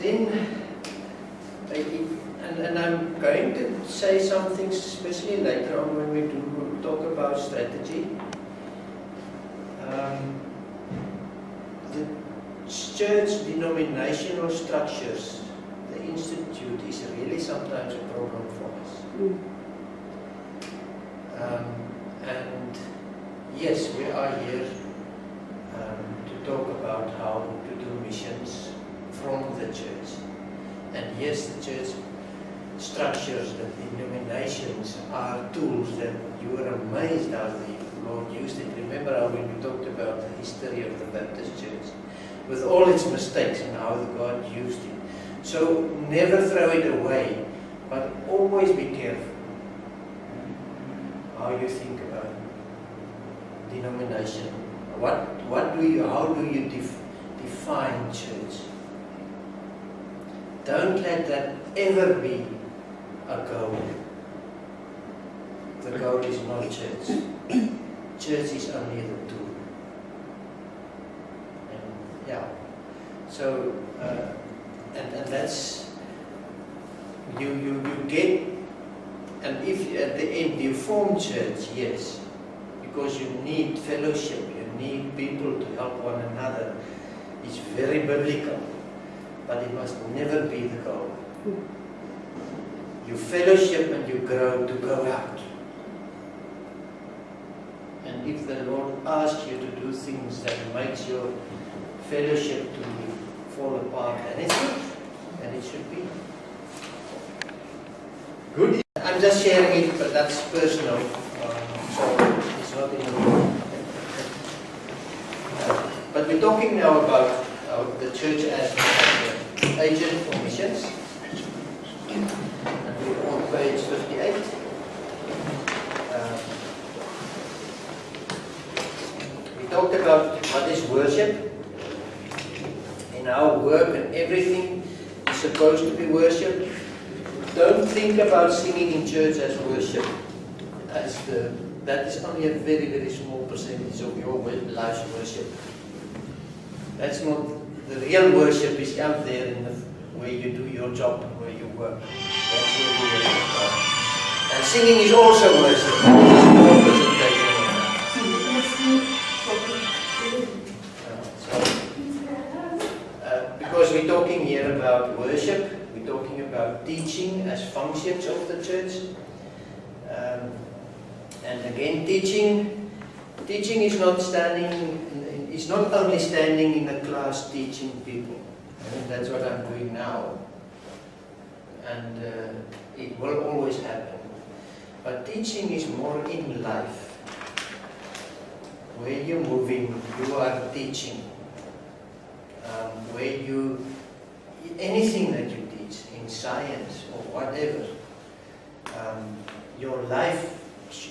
then, and I'm going to say some things, especially later on when we do talk about strategy. The church denominational structures, the institute, is really sometimes a problem for us. And yes, we are here to talk about how to do missions from the church. And yes, the church structures, the denominations are tools that you are amazed how the Lord used it. Remember how when we talked about the history of the Baptist church, with all its mistakes and how God used it. So never throw it away, but always be careful how you think about denomination. How do you define church? Don't let that ever be a goal. The goal is not church. Church is only the tool. And yeah. So and that's you get, and if at the end you form church, yes, because you need fellowship, you need people to help one another. It's very biblical, but it must never be the goal. You fellowship and you grow to go out. And if the Lord asks you to do things that makes your fellowship to fall apart, and it's good, and it should be good. I'm just sharing it, but that's personal, so it's not in the book. But we're talking now about the church as an agent for missions. And we're on page 58. We talked about what is worship. In our work and everything is supposed to be worship. Don't think about singing in church as worship. That is only a very, very small percentage of your life's worship. That's not the real worship. Is out there in the where you do your job, where you work. That's where you worship God. And singing is also worship. It's a small presentation of that. Because we're talking here about worship, we're talking about teaching as functions of the church. And again, teaching is not it's not only standing in a class teaching people. I mean, that's what I'm doing now. And it will always happen. But teaching is more in life. Where you're moving, you are teaching. Anything that you teach, in science or whatever, your life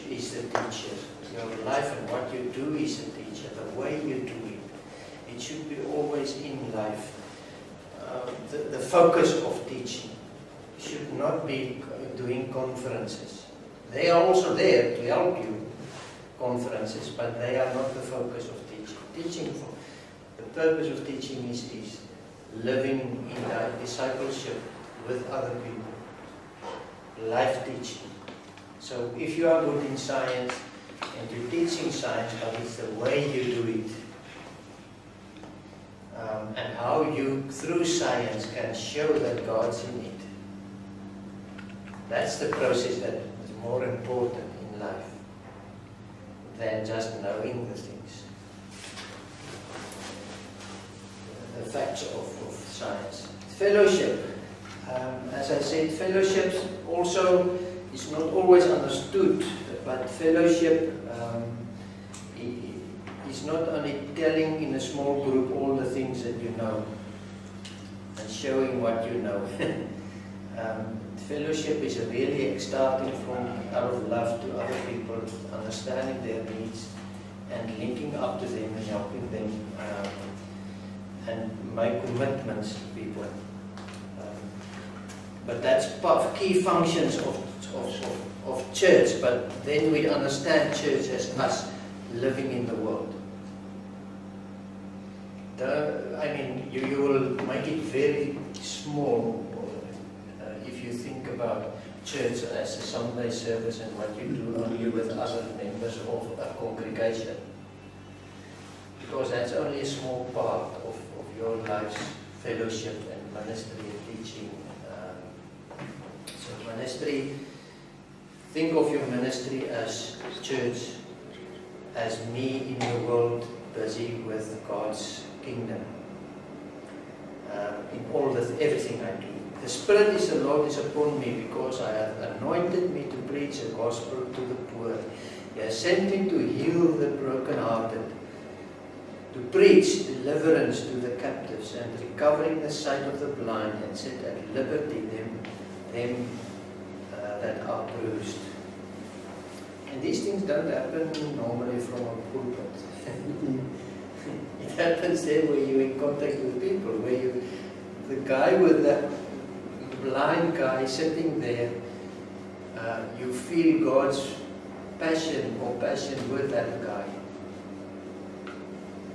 is the teacher. Your life and what you do is the teacher. The way you do it should be always in life. The focus of teaching should not be doing conferences. They are also there to help you, conferences, but they are not the focus of teaching. The purpose of teaching is living in discipleship with other people. Life teaching. So if you are good in science and you're teaching science, but it's the way you do it. And how you, through science, can show that God's in it. That's the process that is more important in life than just knowing the things. The facts of science. Fellowship. As I said, fellowship also is not always understood, but fellowship is not only telling in a small group all the things that you know and showing what you know. Fellowship is really starting from out of love to other people, understanding their needs and linking up to them and helping them and make commitments to people. But that's part of key functions of church, but then we understand church as us living in the world. You will make it very small. If you think about church as a Sunday service and what you do only with other members of a congregation, because that's only a small part of your life's fellowship and ministry and teaching. So ministry, think of your ministry as church, as me in the world busy with God's kingdom. In everything I do. The Spirit is the Lord is upon me because I have anointed me to preach the gospel to the poor. He has sent me to heal the brokenhearted, to preach deliverance to the captives and recovering the sight of the blind and set at liberty them that are bruised. And these things don't happen normally from a pulpit. It happens there where you're in contact with people, where the guy with the blind guy sitting there, you feel God's passion with that guy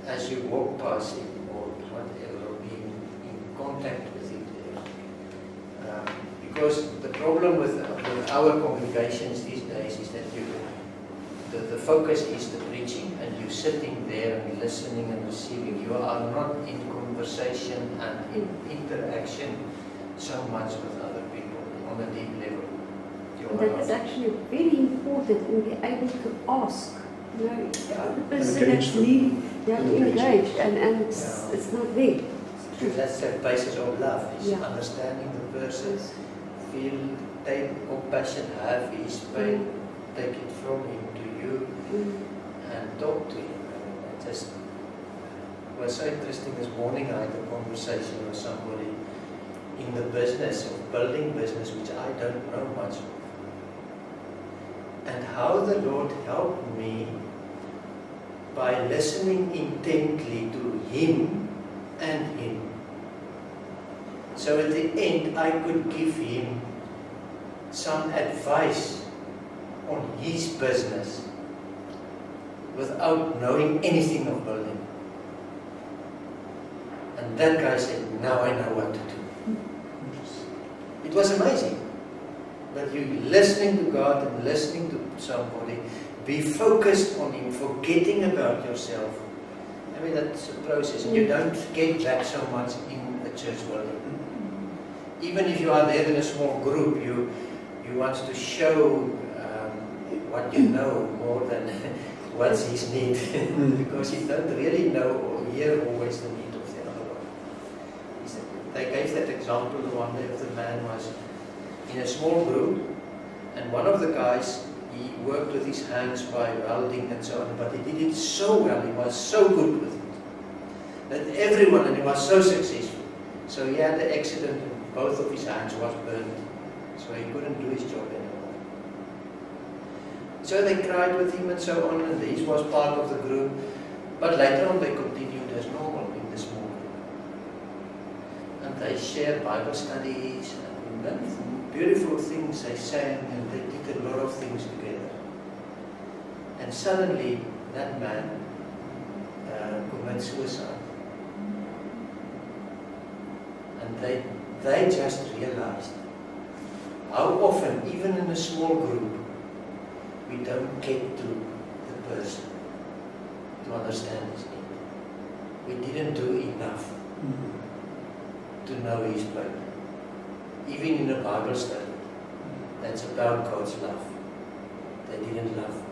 as you walk past him or whatever, or be in contact with him there. Because the problem with our congregations these days is that the focus is the preaching, and you're sitting there and listening and receiving. You are not in conversation and in interaction so much with other people on a deep level. That is actually very important in being able to ask. You know, the person that's needing, they are engaged, and it's not there. Because that's the basis of love, is understanding the person, feel, take compassion, have his pain, take it from him to you, and talk to him. It just was so interesting this morning. I had a conversation with somebody in the business of building business, which I don't know much of. And how the Lord helped me by listening intently to him and him. So at the end, I could give him some advice on his business without knowing anything of building. And that guy said, now I know what to do. It was amazing. But you listening to God and listening to somebody, be focused on him, forgetting about yourself. I mean, that's a process, and you don't get that so much in a church building. Even if you are there in a small group, you want to show what you know more than what's his need, because you don't really know or hear always the need of the other one. They gave that example the one day of the man was in a small group, and one of the guys, he worked with his hands by welding and so on, but he did it so well, he was so good with it, that everyone, and he was so successful. So he had an accident and both of his hands was burned, so he couldn't do his job anymore. So they cried with him and so on, and he was part of the group, but later on they continued as normal in the small group. And they shared Bible studies, and beautiful things they sang, and they did a lot of things together. And suddenly that man committed suicide. And they just realized how often, even in a small group, we don't get to the person to understand his need. We didn't do enough to know his pain. Even in a Bible study, that's about God's love. They didn't love.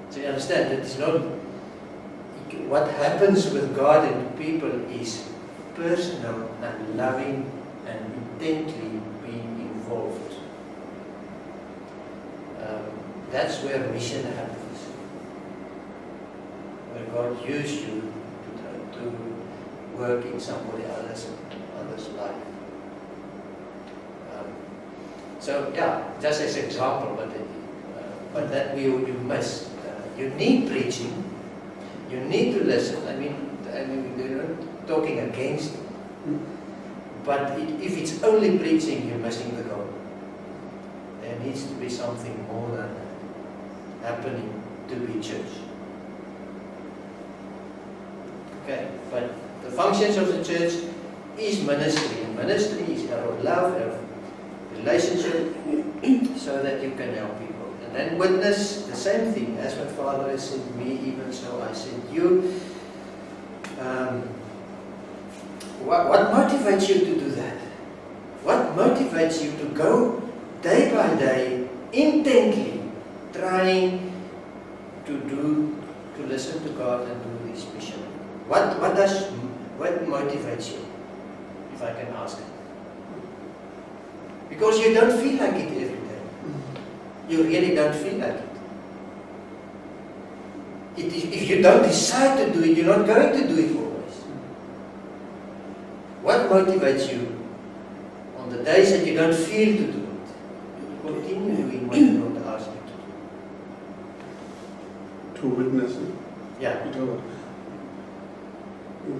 So you understand, it's not what happens with God and people is personal and loving and intently being involved. That's where mission happens. Where God used you to work in somebody else's life. So yeah, just as an example, but that you must. You need preaching. You need to listen. I mean, we're not talking against it. But if it's only preaching, you're missing the goal. There needs to be something more than happening to be church. Okay, but the functions of the church is ministry. And ministry is out of love, out of relationship, so that you can help people. And then witness, the same thing. As my Father has sent me, even so I sent you. What motivates you to do that? What motivates you to go day by day, intently, trying to listen to God and do this mission? What motivates you, if I can ask? Because you don't feel like it every day. You really don't feel like it. If you don't decide to do it, you're not going to do it always. What motivates you on the days that you don't feel to do it? You continue doing what the Lord asks you to do. To witness it. Yeah. You know,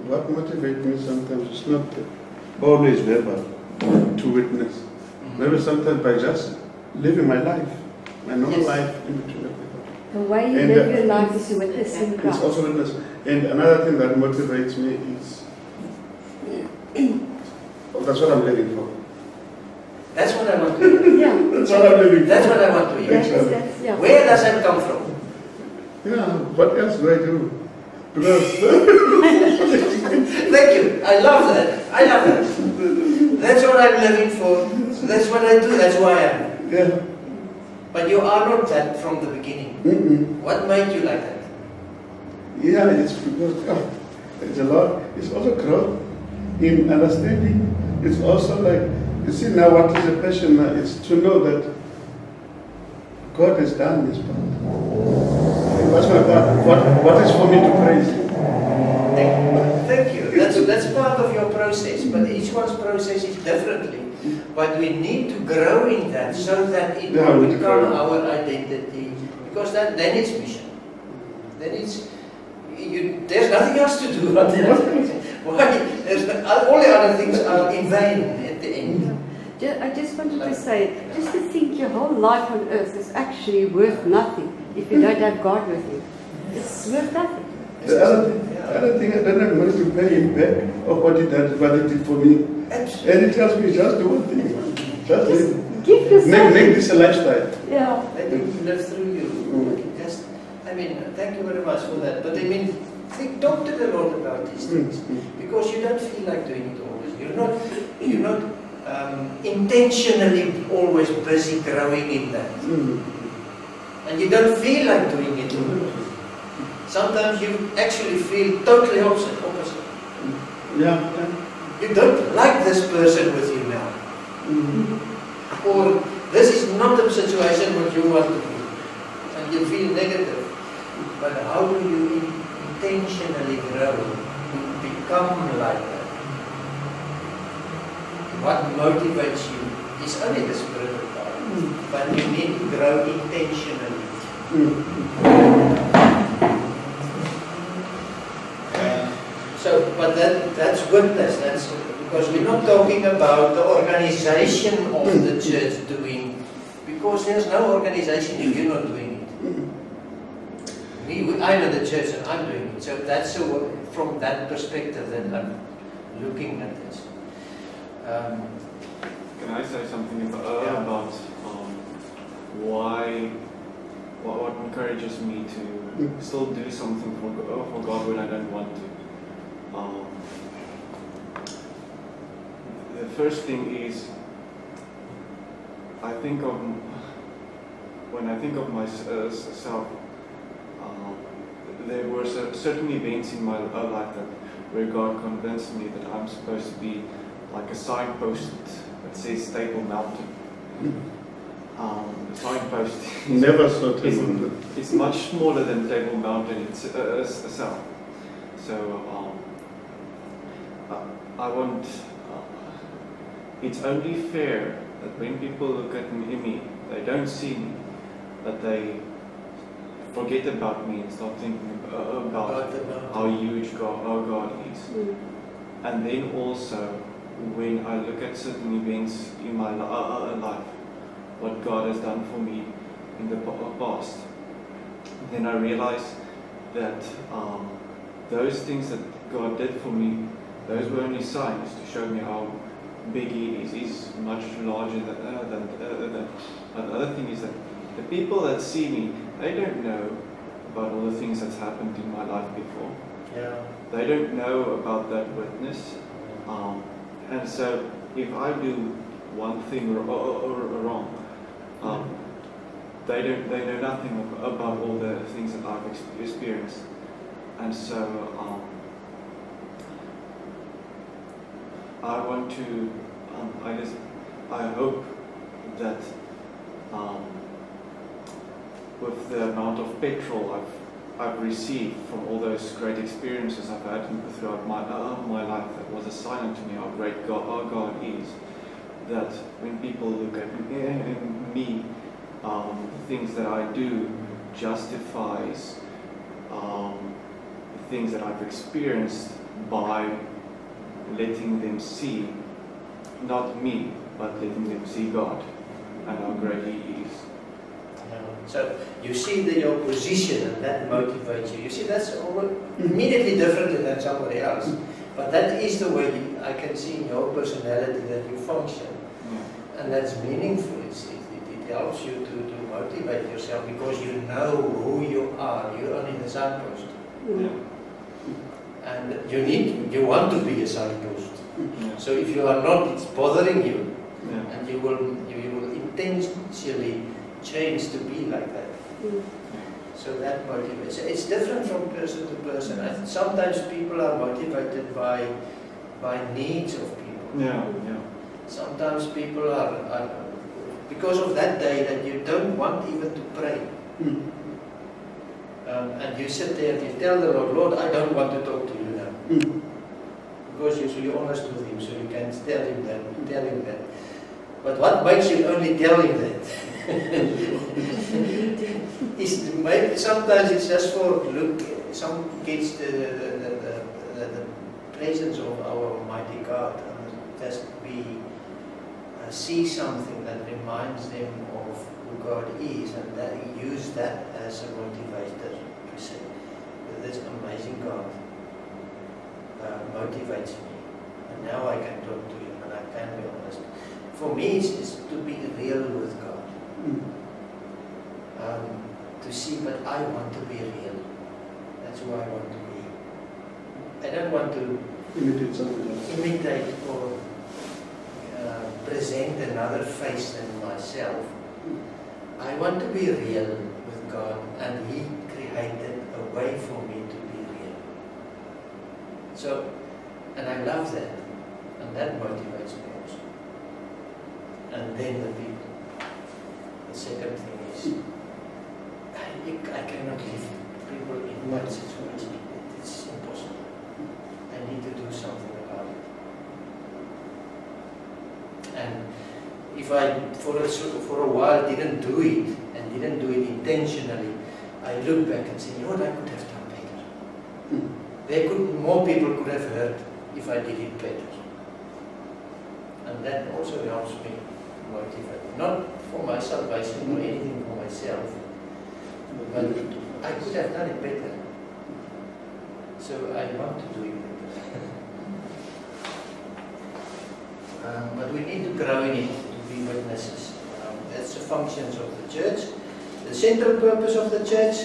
what motivates me sometimes is not always verbal, to witness. Maybe sometimes by just living my life, my normal life in between everybody. The way you live your life is witnessing It's Christ. also witness. And another thing that motivates me is, that's what I'm living for. That's what I want to hear. Yeah. That's what I'm living for. That's what I want to hear. That's, yeah. Where does that come from? Yeah, what else do I do? Because Thank you. I love that. I love that. That's what I'm living for. That's what I do. That's why I am. yeah. But you are not that from the beginning. What made you like that? Yeah, it's because it's a lot. It's also growth in understanding. It's also like, you see now what is a passion now? It's to know that God has done His part. That's my part. What is for me to praise Him? Thank you. That's part of your process, but each one's process is differently. But we need to grow in that so that it will become our identity. Because then it's mission. Then it's there's nothing else to do. Why? All the other things are in vain at the end. I just wanted to say, just to think your whole life on earth is actually worth nothing if you don't have God with you. It's worth nothing. The other thing, I don't have money to pay Him back of what He did for me. Absolutely. And He tells me just do one thing. Just Give yourself. make this a lifestyle. Yeah. Let Him live through you. Just, thank you very much for that. But talk to the Lord about these things. Because you don't feel like doing it always. You're not intentionally always busy growing in that. And you don't feel like doing it always. Sometimes you actually feel totally opposite. Yeah. You don't like this person with you now. Or this is not the situation what you want to be. And you feel negative. But how do you intentionally grow to become like that? What motivates you is only the Spirit of God. But you need to grow intentionally. But that's witness. That's because we're not talking about the organization of the church doing, because there's no organization if you're not doing it. I'm in the church and I'm doing it. So that's from that perspective that I'm looking at this. Can I say something about what encourages me to still do something for God when I don't want to? The first thing is, when I think of myself, there were certain events in my life where God convinced me that I'm supposed to be like a signpost that says Table Mountain. The signpost Never saw Table Mountain. It's much smaller than Table Mountain itself. So I want. It's only fair that when people look at me, they don't see me, that they forget about me and start thinking about how huge our God is. And then also, when I look at certain events in my life, what God has done for me in the past, then I realize that those things that God did for me, those were only signs to show me how big He is. He's much larger than the other thing is that the people that see me, they don't know about all the things that's happened in my life before. Yeah. They don't know about that witness. And so if I do one thing wrong, they know nothing about all the things that I've experienced. And so I want to, I hope that with the amount of petrol I've received from all those great experiences I've had throughout my life, that was a sign to me how great our God is. That when people look at me, things that I do justifies things that I've experienced by letting them see, not me, but letting them see God and how great He is. So you see your position and that motivates you. You see, that's immediately different than somebody else. But that is the way I can see in your personality that you function. Yeah. And that's meaningful. It helps you to motivate yourself because you know who you are. You're only the signpost. Yeah. And you want to be a signpost. Yeah. So if you are not, it's bothering you. Yeah. And you will intentionally change to be like that. So that motivates. It's different from person to person. Sometimes people are motivated by needs of people. Yeah, yeah. Sometimes people are because of that day that you don't want even to pray. And you sit there and you tell the Lord, Lord, I don't want to talk to you now. Because you're honest with Him, so you can tell Him that. But what makes you only tell Him that? Sometimes it's just for some gets the presence of our Almighty God and just see something that reminds them of who God is, and that use that as a motivator to say, this amazing God motivates me, and now I can talk to Him and I can be honest. For me, it's to be real with God. To see, but I want to be real. That's who I want to be. I don't want to Imitate somebody else. Imitate or present another face than myself. I want to be real with God, and He created a way for me to be real. So, and I love that, and that motivates me also. And then the people. The second thing is, I cannot leave people in one situation. It's impossible. I need to do something about it. And if I, for a while, didn't do it, and didn't do it intentionally, I look back and say, Lord, I could have done better. More people could have heard if I did it better. And that also helps me motivate. Not for my salvation or anything for myself, but I could have done it better. So I want to do it better. But we need to grow in it to be witnesses. That's the functions of the church. The central purpose of the church,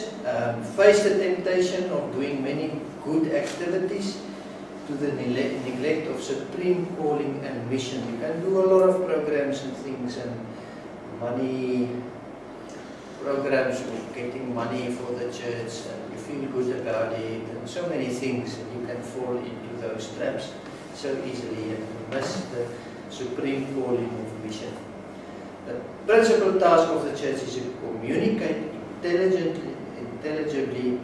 face the temptation of doing many good activities to the neglect of supreme calling and mission. You can do a lot of programs and things and money programs of getting money for the church, and you feel good about it, and so many things, and you can fall into those traps so easily and miss the supreme calling of mission. The principal task of the church is to communicate intelligibly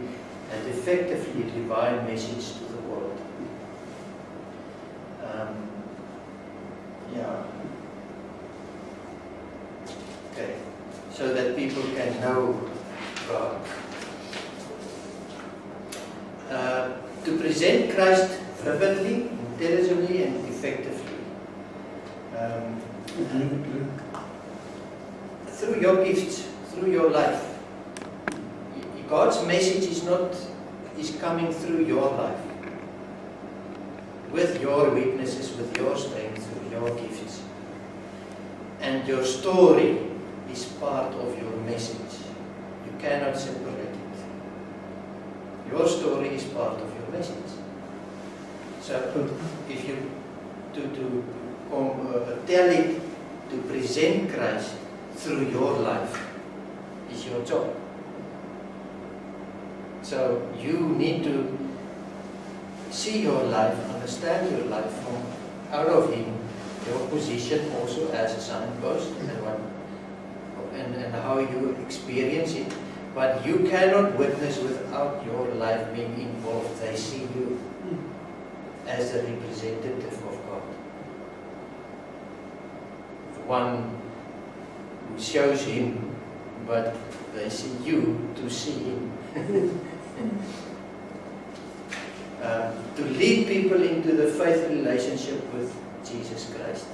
and effectively divine message to the world. Okay, so that people can know God. To present Christ vividly, intelligibly, and effectively. Through your gifts, through your life. God's message is coming through your life. with your weaknesses, with your strengths, with your gifts. And your story is part of your message. You cannot separate it. Your story is part of your message. So if you tell it, to present Christ through your life is your job. So you need to see your life, understand your life from out of Him, your position also as a signpost and how you experience it. But you cannot witness without your life being involved. They see you as the representative of God. The one who shows Him, but they see you to see Him. To lead people into the faith relationship with Jesus Christ.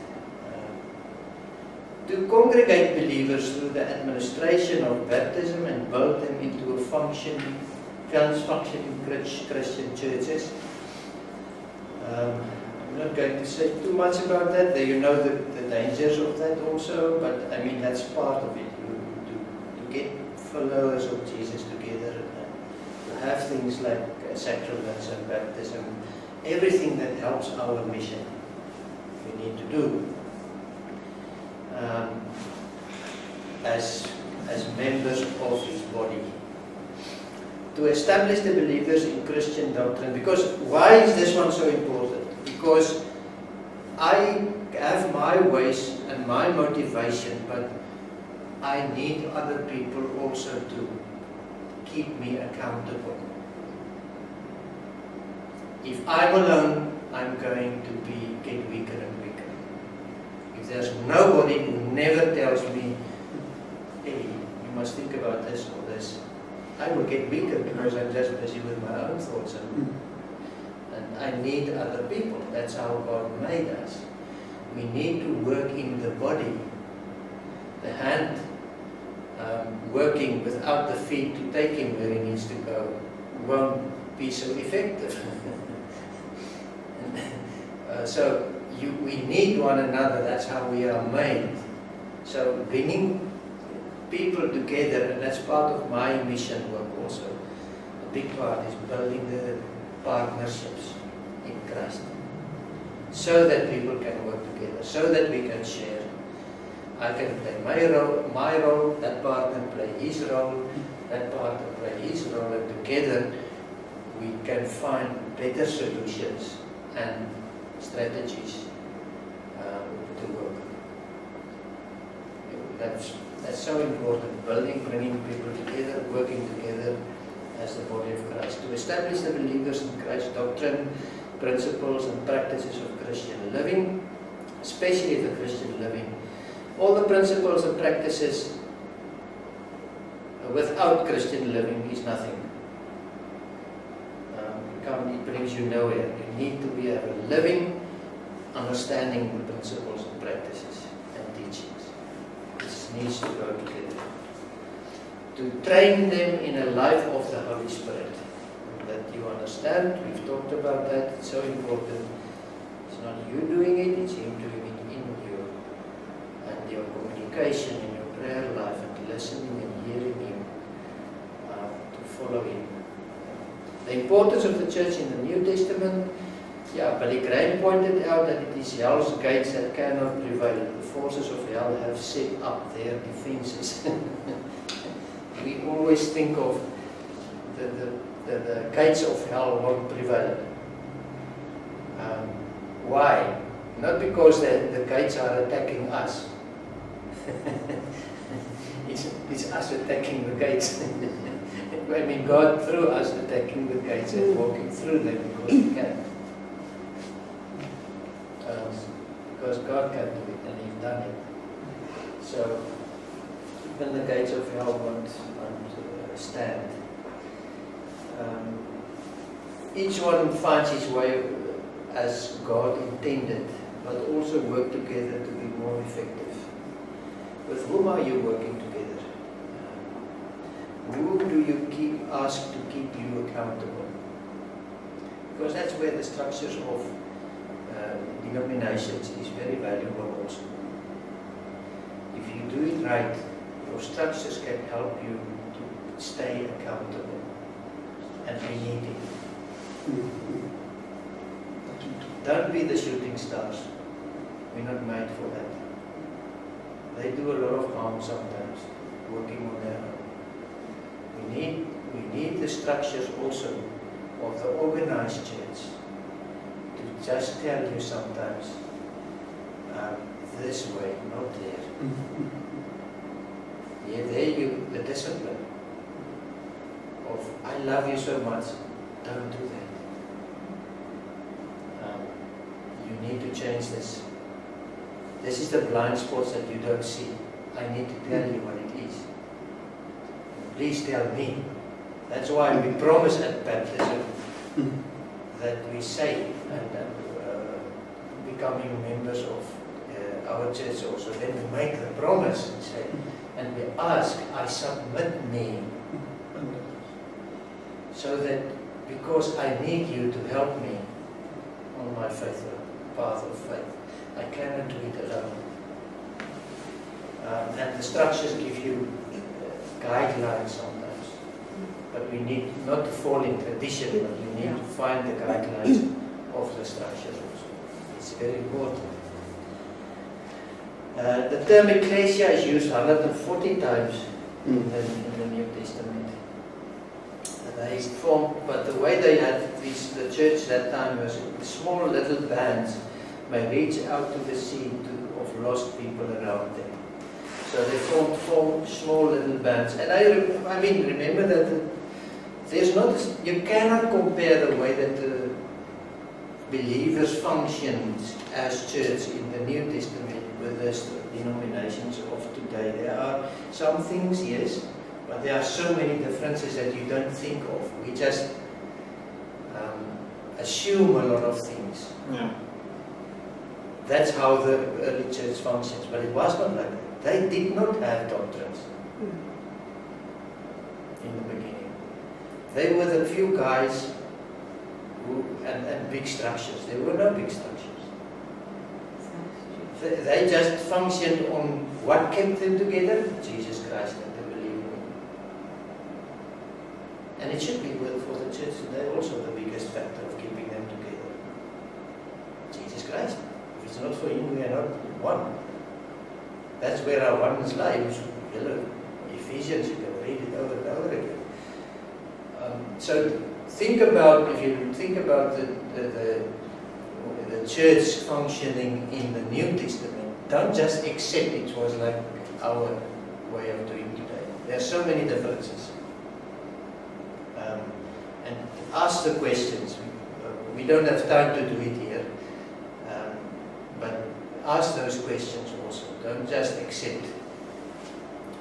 To congregate believers through the administration of baptism and build them into a functioning Christian churches. I'm not going to say too much about that. You know the dangers of that also, but I mean that's part of it. To get followers of Jesus together and to have things like sacraments and baptism, everything that helps our mission, we need to do. As members of His body. To establish the believers in Christian doctrine. Because why is this one so important? Because I have my ways and my motivation, but I need other people also to keep me accountable. If I'm alone, I'm going to get weaker and weaker. If there's nobody who never tells me, hey, you must think about this or this, I will get weaker because I'm just busy with my own thoughts. And I need other people. That's how God made us. We need to work in the body. The hand working without the feet to take him where he needs to go won't be so effective. So we need one another. That's how we are made. So bringing people together, and that's part of my mission work also. A big part is building the partnerships in Christ, so that people can work together, so that we can share. I can play my role, that partner play his role, that partner play his role, and together we can find better solutions and strategies to work. That's so important, bringing people together, working together as the body of Christ. To establish the believers in Christ's doctrine, principles and practices of Christian living, especially the Christian living. All the principles and practices without Christian living is nothing. It brings you nowhere. You need to have a living understanding the principles and practices and teachings. This needs to go together. To train them in a life of the Holy Spirit. That you understand, we've talked about that, it's so important. It's not you doing it, it's Him doing it in you. And your communication in your prayer life and listening and hearing Him, to follow Him. The importance of the church in the New Testament, Billy Graham pointed out that it is hell's gates that cannot prevail. The forces of hell have set up their defenses. We always think of the gates of hell won't prevail. Why? Not because the gates are attacking us. It's us attacking the gates. I mean, God through us attacking the gates and walking through them because we can. Because God can do it and He's done it. So even the gates of hell won't stand. Each one finds his way as God intended, but also work together to be more effective. With whom are you working together? Who do you ask to keep you accountable? Because that's where the structures of denominations is very valuable also. If you do it right, your structures can help you to stay accountable. And we need it. Don't be the shooting stars. We're not made for that. They do a lot of harm sometimes, working on their own. We need the structures also of the organized church to just tell you sometimes, this way, not there. Yeah, there the discipline of, I love you so much, don't do that. You need to change this. This is the blind spots that you don't see. I need to tell you what it is. Please tell me. That's why we promise at baptism that we say, and becoming members of our church also, then we make the promise and say, and we ask, I submit me. So that, because I need you to help me on my faithful path of faith, I cannot do it alone. And the structures give you guidelines sometimes. But we need not to fall in tradition, but you need to find the guidelines of the structures also. It's very important. The term ecclesia is used 140 times in the New Testament. They formed, but the way they had the church that time was small little bands may reach out to the sea of lost people around them. So they formed 4 small little bands. And I mean, remember that you cannot compare the way that the believers functioned as church in the New Testament with the denominations of today. There are some things, yes, but there are so many differences that you don't think of. We just assume a lot of things. Yeah. That's how the early church functions. But it was not like that. They did not have doctrines in the beginning. They were the few guys and big structures. There were no big structures. They just functioned on what kept them together? Jesus Christ and the believing in Him. And it should be for the church today also the biggest factor of keeping them together. Jesus Christ. If it's not for Him, we are not one. That's where our oneness lies. Ephesians, you can read it over and over again. So think about, if you think about the church functioning in the New Testament, don't just accept it was like our way of doing today. There are so many differences. And ask the questions. We don't have time to do it here. But ask those questions also. Don't just accept.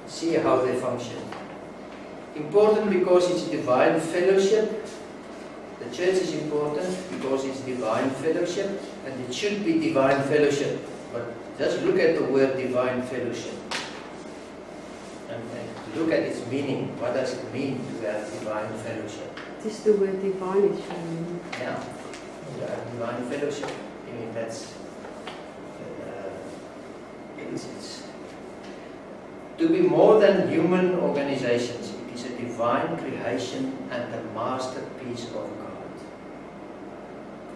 See how they function. Important because it's divine fellowship. The church is important because it's divine fellowship, and it should be divine fellowship. But just look at the word divine fellowship and look at its meaning. What does it mean to have divine fellowship? Just the word divine is showing. Yeah, divine fellowship. I mean, that's it's to be more than human organizations. It is a divine creation and a masterpiece of God.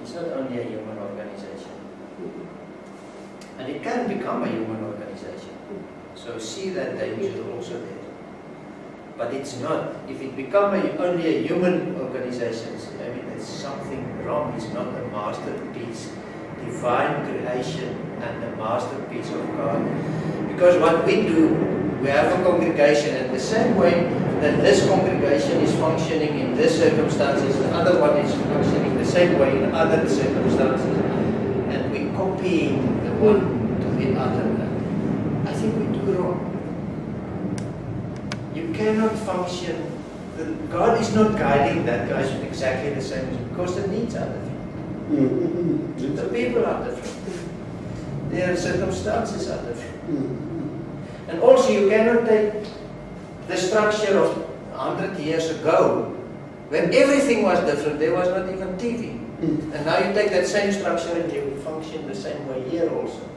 It's not only a human organization. And it can become a human organization. So see that danger also there. But it's not. If it becomes only a human organization, I mean, there's something wrong. It's not a masterpiece. Divine creation and the masterpiece of God. Because what we do, we have a congregation, and the same way that this congregation is functioning in this circumstances, the other one is functioning the same way in other circumstances, and we're copying the one to the other. I think we do wrong. You cannot function. God is not guiding that guys exactly the same, because the needs are different. The people are different. Their circumstances are different. And also you cannot take the structure of 100 years ago When everything was different, there was not even TV. And now you take that same structure and you function the same way here also.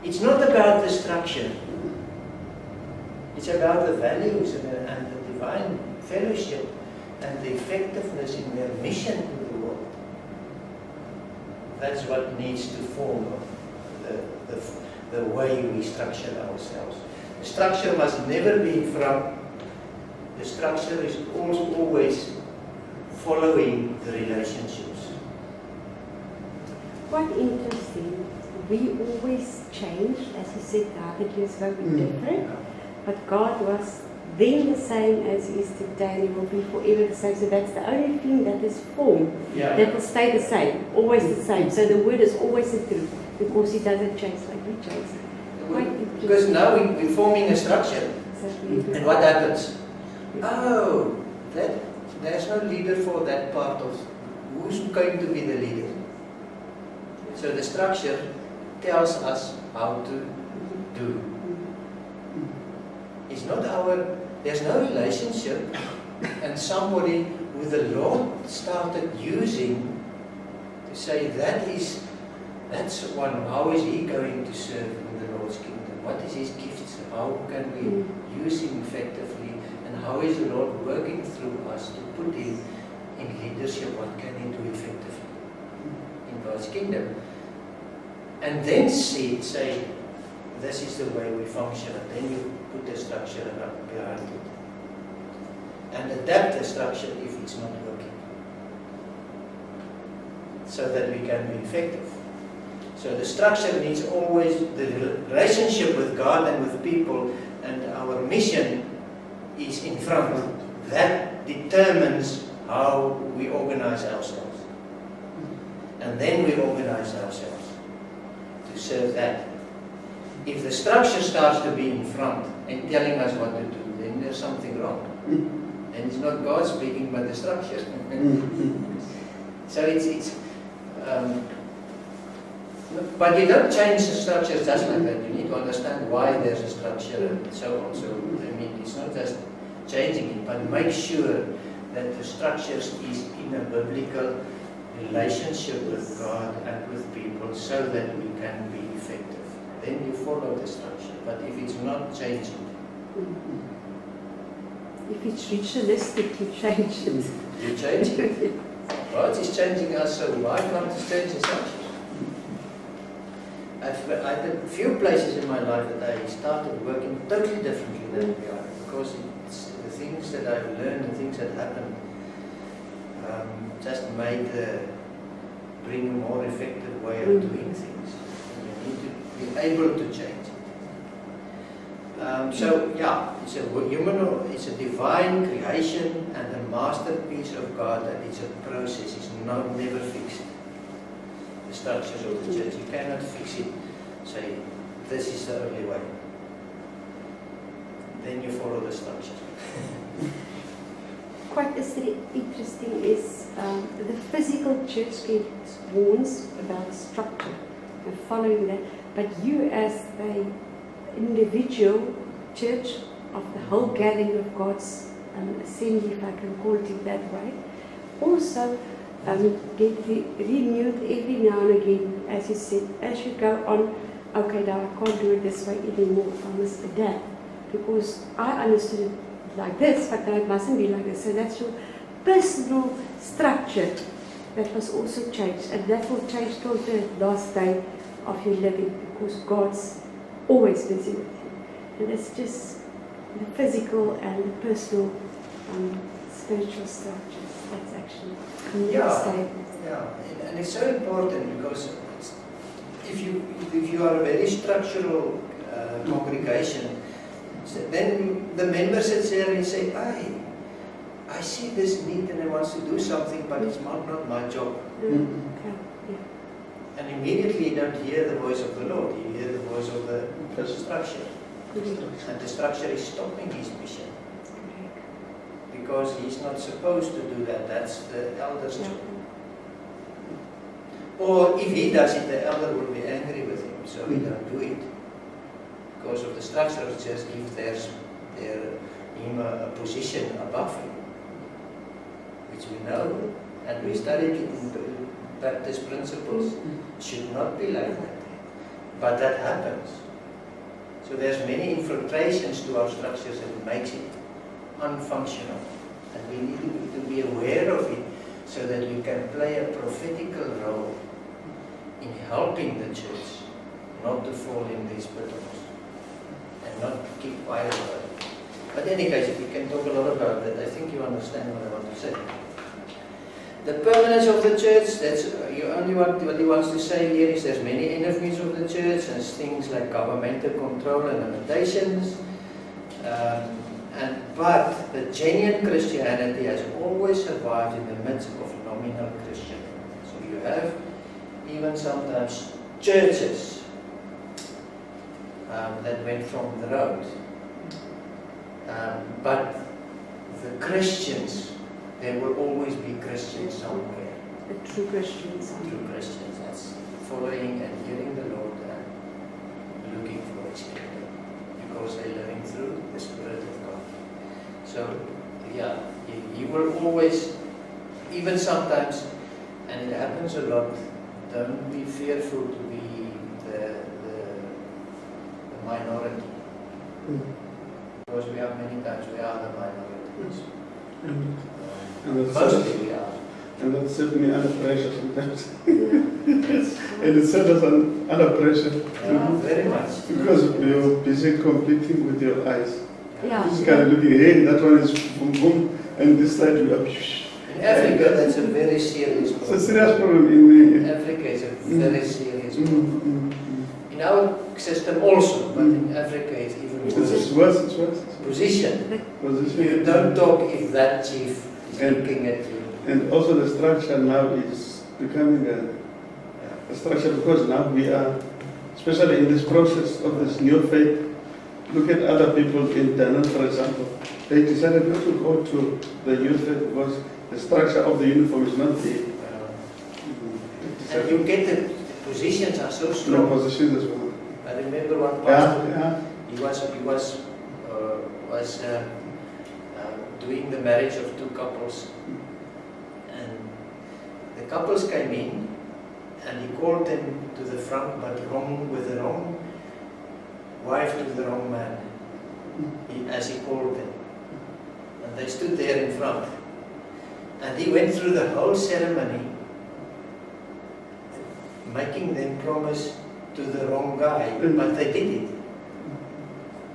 It's not about the structure. It's about the values and the divine fellowship and the effectiveness in their mission to the world. That's what needs to form the way we structure ourselves. The structure must never be from. The structure is always following the relationships. Quite interesting. We always change, as you said, 100 years ago, we're different. But God was then the same as He is today, and He will be forever the same. So that's the only thing that is formed that will stay the same, always the same. So the word is always the truth, because He doesn't change like we change. Because now we're forming a structure. And what happens? Oh, there's no leader for that part of who's going to be the leader. So the structure tells us how to do. It's not there's no relationship, and somebody who the Lord started using to say that's one, how is he going to serve in the Lord's kingdom? What is his gifts? How can we use him effectively? And how is the Lord working through us to put him in leadership? What can he do effectively in God's kingdom? And then say, this is the way we function, and then you put the structure behind it. And adapt the structure if it's not working, so that we can be effective. So the structure needs always the relationship with God and with people, and our mission is in front. That determines how we organize ourselves. And then we organize ourselves to serve that. If the structure starts to be in front and telling us what to do, then there's something wrong. And it's not God speaking, but the structure. So but you don't change the structure just like that. You need to understand why there's a structure and so on. So, I mean, it's not just changing it, but make sure that the structure is in a biblical relationship with God and with people, so that we can be effective. Then you follow the structure. But if it's not changing, if it's ritualistic, you change it. You change it. God is changing us, so why can't He change the structure? I had a few places in my life that I started working totally differently than we are, because it's the things that I've learned, the things that happened, just bring a more effective way of doing things. You need to be able to change it. It's a divine creation and a masterpiece of God, and it's a process. It's never fixed. The structures of the church, you cannot fix it. Say, this is the only way. Then you follow the structure. Quite interesting is the physical church warns about structure and following that, but you as the individual church of the whole gathering of God's assembly, if I can call it that way, also get renewed every now and again, as you said, as you go on. Okay, now I can't do it this way anymore, I must adapt, because I understood it like this, but now it mustn't be like this. So that's your personal structure that was also changed, and that will change till the last day of your living, because God's always busy with you. And it's just the physical and the personal spiritual structures that's actually stable. Yeah, and it's so important, because if you are a very structural congregation, then the member sits there and say, I see this need and I want to do something, but it's not my job. And immediately you don't hear the voice of the Lord, you hear the voice of the structure. And the structure is stopping his mission. Because he's not supposed to do that, that's the elder's job. Or if he does it, the elder will be angry with him, so he don't do it. Because of the structure, just give him a position above him. which we know, and we studied it in Baptist principles, should not be like that. But that happens. So there's many infiltrations to our structures that makes it unfunctional. And we need to be aware of it so that we can play a prophetical role in helping the church not to fall in these pitfalls and not to keep quiet about it. But in any case, we can talk a lot about that. I think you understand what I want to say. The permanence of the church, that's what he wants to say here is there's many enemies of the church, and things like governmental control and limitations. But the genuine Christianity has always survived in the midst of nominal Christian. So you have even sometimes churches that went from the road. But the Christians, there will always be Christians somewhere. The true Christians. True Christians, that's following and hearing the Lord and looking for His kingdom, because they're living through the Spirit of God. So, yeah, you will always, even sometimes, and it happens a lot, don't be fearful to be the minority. Because we are many times, we are the minorities. Mostly we are. And that set me under pressure sometimes. And it set us under pressure. Very much. Because you're busy competing with your eyes. Yeah. Just kind of looking, hey, that one is boom boom, and this side we are. In Africa, that's a very serious problem. It's a serious problem in Africa is a very serious problem. In our system also, but in Africa it's even worse. It's worse. Position. Position. You don't talk if that chief is looking at you. And also the structure now is becoming a structure, because now we are, especially in this process of this new faith, look at other people in Danone, for example. They decided not to go to the new faith because the structure of the uniform is not there. And you get the positions are so No strong. positions as well. I remember one pastor. Yeah. He was doing the marriage of two couples, and the couples came in, and he called them to the front, but with the wrong wife to the wrong man, as he called them, and they stood there in front, and he went through the whole ceremony, making them promise to the wrong guy, but they did it.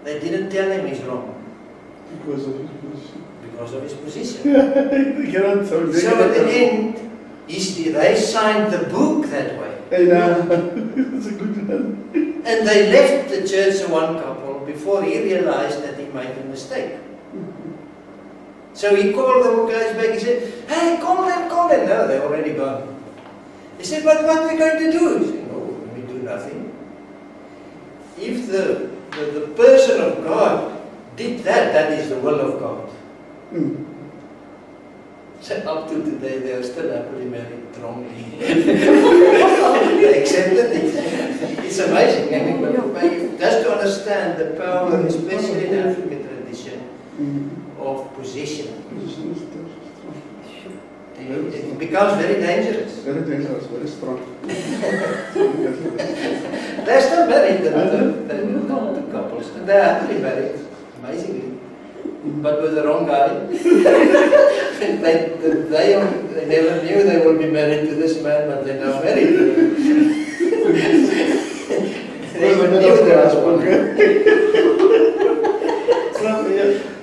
They didn't tell him he's wrong. Because of his position. Because of his position. So at the end, they signed the book that way. It's a good one. And they left the church, one couple, before he realized that he made a mistake. So he called the guys back. He said, "Hey, call them. No, they're already gone." He said, "But what are we going to do?" He said, "No, we do nothing." If the person of God did that, that is the will of God. So up to today, they are still happily married wrongly. They accepted it. It's amazing. I mean, just to understand the power, especially in African tradition, of position. It becomes very dangerous. Very dangerous, very strong. They're still married, the two couples. They're happily married, amazingly. But with the wrong guy. they never knew they would be married to this man, but they're now married. They never knew there was one.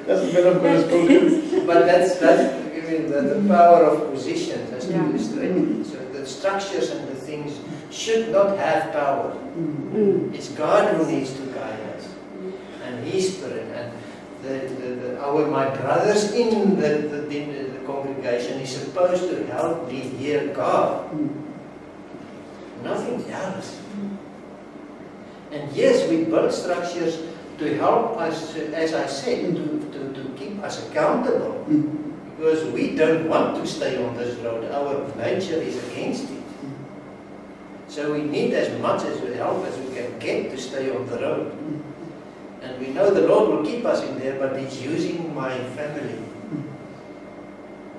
That's a better way of spoken. But that's the power of position has to be illustrated. So the structures and the things should not have power. It's God who needs to guide us, and His Spirit, and my brothers in the congregation is supposed to help me hear God. Nothing else. And yes, we build structures to help us, as I said, to keep us accountable. Because we don't want to stay on this road. Our nature is against it. So we need as much as help as we can get to stay on the road. And we know the Lord will keep us in there, but He's using my family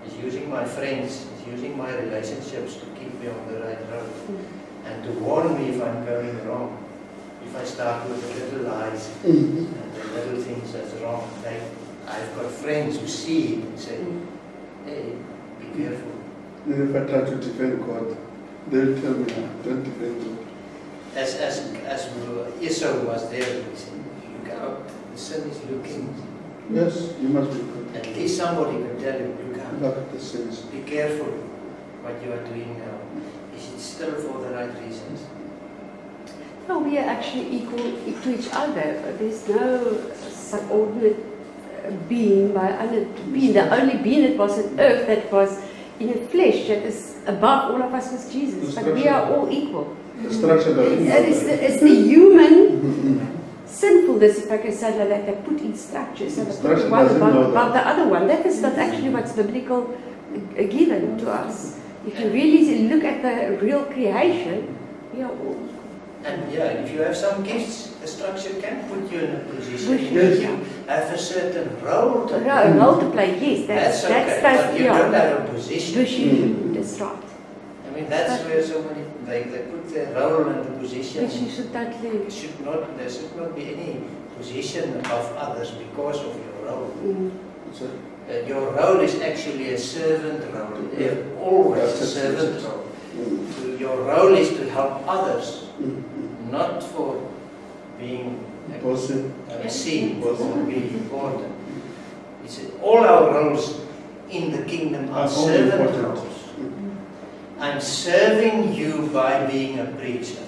He's using my friends, he's using my relationships to keep me on the right road and to warn me if I'm going wrong. If I start with the little lies and the little things that's wrong, I've got friends who see it and say, hey, be careful. And if I try to defend God, they'll tell me, don't defend God. As Esau was there, he said, look out, the sin is looking. Yes, you must be good. At least somebody can tell you, look out, Look at the sins. be careful what you are doing now. Is it still for the right reasons? No, we are actually equal to each other. There's no subordinate being by another being. The only being that was on earth that was in a flesh that is above all of us was Jesus. But we are all equal. The structure of It's the human sinfulness, if I can say like that, they put in structure. So they put one above the other one. That is not actually what's biblical given to us. If you really look at the real creation, we are all equal. And yeah, if you have some gifts, the structure can put you in a position. Yes. You have a certain role to play. A role to play, yes. That's okay, but you don't have a position. That's right. I mean, that's where so many, they put their role and the position. Which you should totally... There should not be any position above others because of your role. Your role is actually a servant role. They're always a servant role. Your role is to help others, not for being seen or being important. It's all our roles in the kingdom are servant roles. I'm serving you by being a preacher.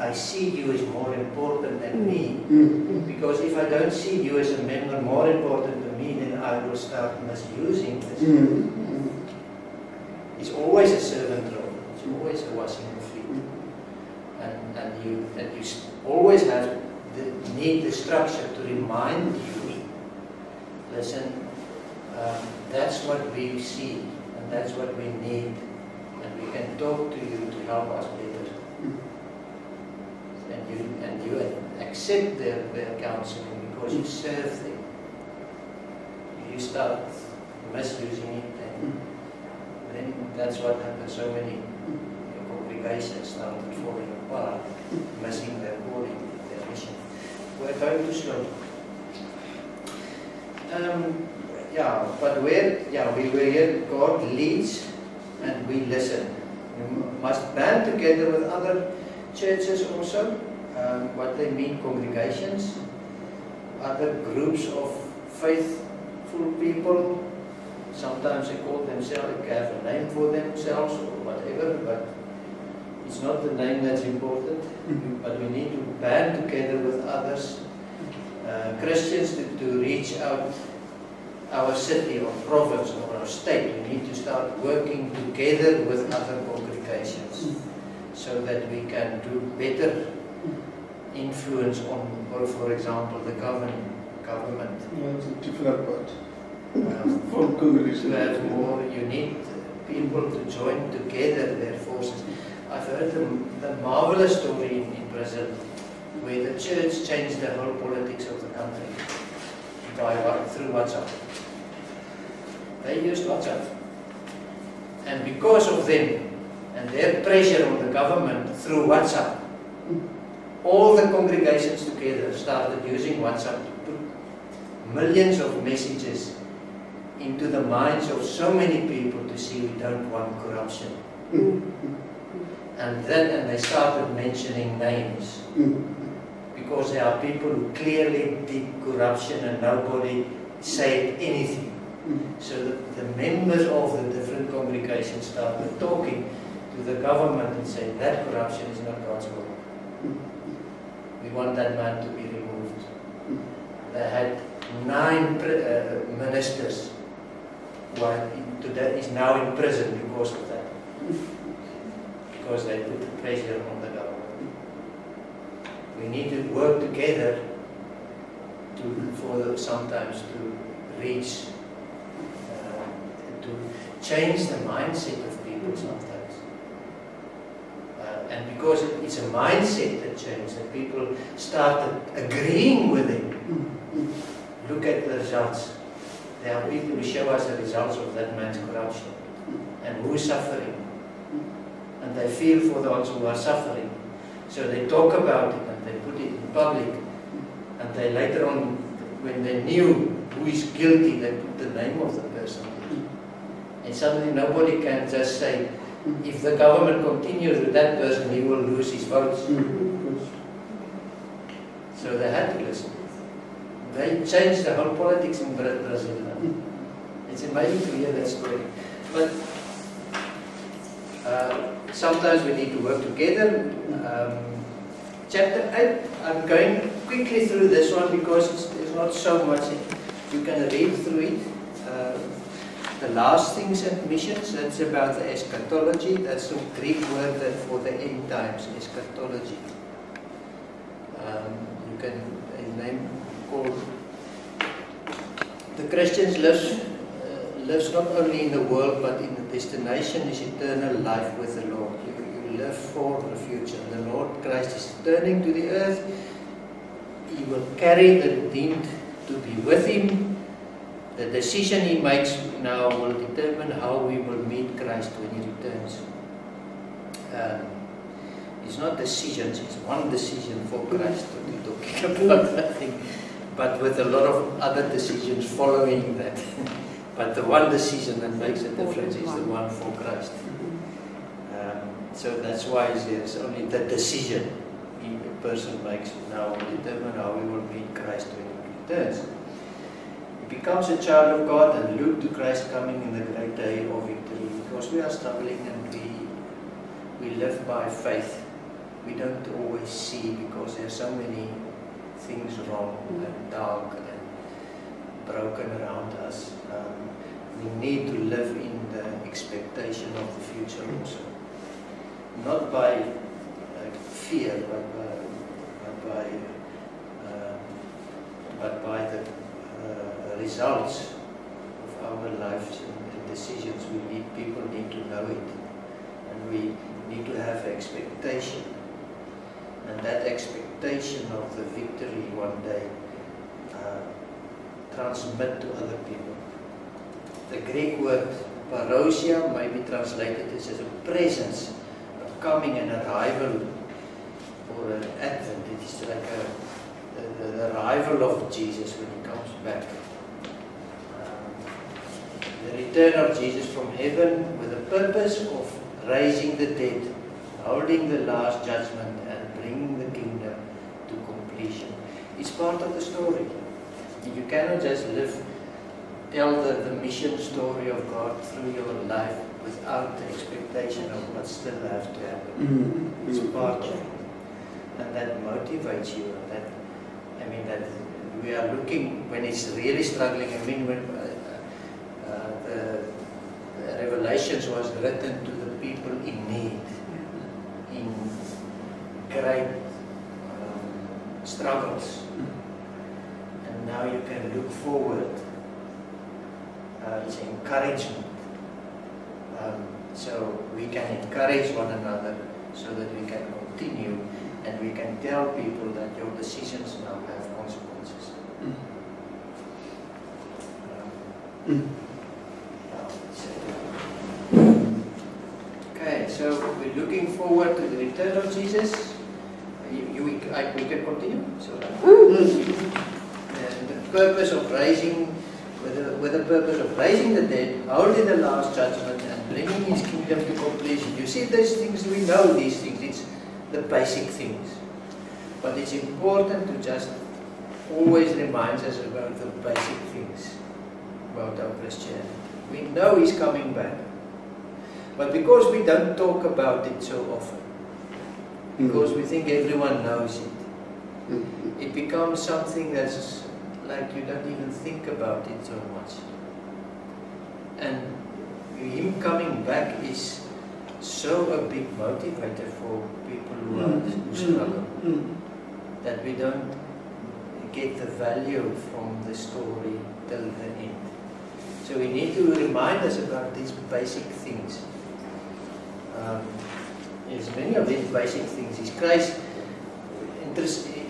I see you as more important than me. Because if I don't see you as a member more important than me, then I will start misusing this. It's always a servant role. It's always a washing of feet. And you always need the structure to remind you, listen, that's what we see and that's what we need. And we can talk to you to help us better. And you accept their counseling because you serve them. If you start misusing it, then that's what happens. So many congregations started falling apart, missing their calling, their mission. We're going too slow. We were here, God leads and we listen. We must band together with other churches also. What they mean, congregations, other groups of faithful people. Sometimes they call themselves, they have a name for themselves or whatever, but it's not the name that's important. But we need to band together with others, Christians, to reach out our city or province or our state. We need to start working together with other congregations so that we can do better influence on, for example, the government. That's a difficult part. To have more, you need people to join together their forces. I've heard the marvelous story in Brazil where the church changed the whole politics of the country through WhatsApp. They used WhatsApp. And because of them and their pressure on the government through WhatsApp, all the congregations together started using WhatsApp to put millions of messages into the minds of so many people to see we don't want corruption. And they started mentioning names. Because there are people who clearly did corruption and nobody said anything. So the members of the different congregations started talking to the government and saying that corruption is not God's will. We want that man to be removed. They had 9 ministers who is now in prison because of that. Because they put the pressure on the government. We need to work together sometimes to reach, to change the mindset of people sometimes. And because it's a mindset that changed, that people started agreeing with it. look at the results. There are people who show us the results of that man's corruption and who is suffering. And they feel for those who are suffering. So they talk about it and they put it in public. And they later on, when they knew who is guilty, they put the name of the person. And suddenly nobody can just say, if the government continues with that person, he will lose his votes. So they had to listen. They changed the whole politics in Brazil. It's amazing to hear that story. But sometimes we need to work together. Chapter 8, I'm going quickly through this one because there's not so much. You can read through it. The last things and missions, that's about the eschatology. That's the Greek word that for the end times, eschatology. You can name called the Christians lives not only in the world but in the destination is eternal life with the Lord. You live for the future. The Lord Christ is returning to the earth. He will carry the redeemed to be with Him. The decision He makes now will determine how we will meet Christ when He returns. It's not decisions, it's one decision for Christ to be talking about that thing, but with a lot of other decisions following that. But the one decision that makes a difference is the one for Christ. So that's why there's only the decision a person makes now will determine how we will meet Christ when He returns. He becomes a child of God and look to Christ coming in the great day of victory, because we are struggling and we live by faith. We don't always see because there are so many things wrong and dark and broken around us. We need to live in the expectation of the future also. Not by fear, but by the results of our lives and decisions. People need to know it, and we need to have expectation, and that expectation of the victory one day transmit to other people. The Greek word parousia may be translated as a presence, a coming, an arrival, or an advent. It is like the arrival of Jesus when He comes back. The return of Jesus from heaven with the purpose of raising the dead, holding the last judgment, and bringing the kingdom to completion. It's part of the story. You cannot just tell the mission story of God through your life without the expectation of what still has to happen. It's part of it. And that motivates you. That we are looking, when it's really struggling, when the Revelations was written to the people in need, in great struggles. And now you can look forward. It's encouragement. So we can encourage one another so that we can continue and we can tell people that your decisions now have consequences. Okay, so we're looking forward to the return of Jesus. We can continue. So, and the purpose of raising. With the purpose of raising the dead, holding the last judgment, and bringing His kingdom to completion. You see, these things, we know these things, it's the basic things. But it's important to just always remind us about the basic things about our Christianity. We know He's coming back. But because we don't talk about it so often, because we think everyone knows it, it becomes something that's like you don't even think about it so much. And Him coming back is so a big motivator for people who struggle, that we don't get the value from the story till the end. So we need to remind us about these basic things. There's many of these basic things. Is Christ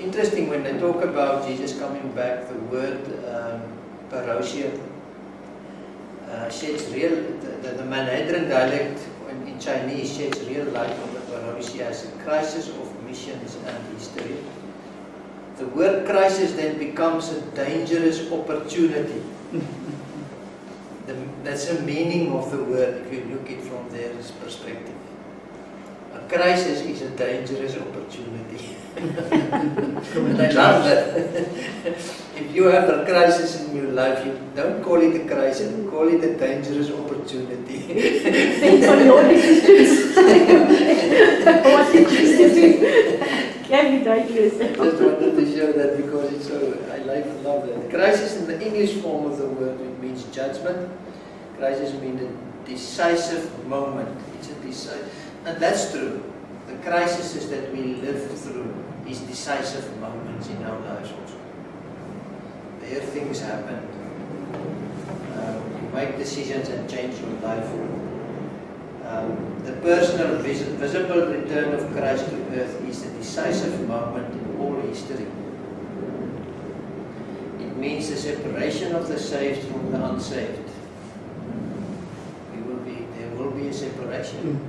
interesting when they talk about Jesus coming back, the word parousia sheds real, the Mandarin dialect in Chinese sheds real light on the parousia as a crisis of missions and history. The word crisis then becomes a dangerous opportunity. That's the meaning of the word if you look at it from their perspective. A crisis is a dangerous opportunity. And I love that. If you have a crisis in your life, you don't call it a crisis, call it a dangerous opportunity. Depends on your decisions. What you choose to do can be dangerous. I just wanted to show that because it's so, I love that. Crisis in the English form of the word, it means judgment. Crisis means a decisive moment. It's a decisive, and that's true. The crises that we live through is decisive moments in our lives also. There things happen. You make decisions and change your life. The personal visible return of Christ to earth is a decisive moment in all history. It means the separation of the saved from the unsaved. There will be a separation.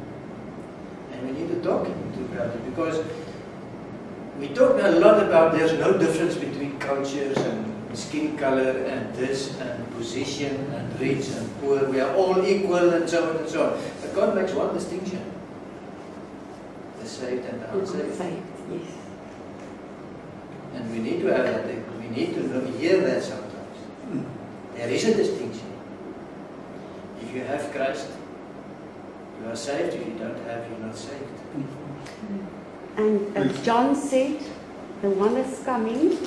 And we need to talk about it because we talk a lot about there's no difference between cultures and skin color and this and position and rich and poor. We are all equal and so on and so on. But God makes one distinction. The saved and the unsaved. Yes. And we need to have that. We need to hear that sometimes. There is a distinction. If you have Christ, you are saved. If you don't have, you're not saved. And as John said, the one that's coming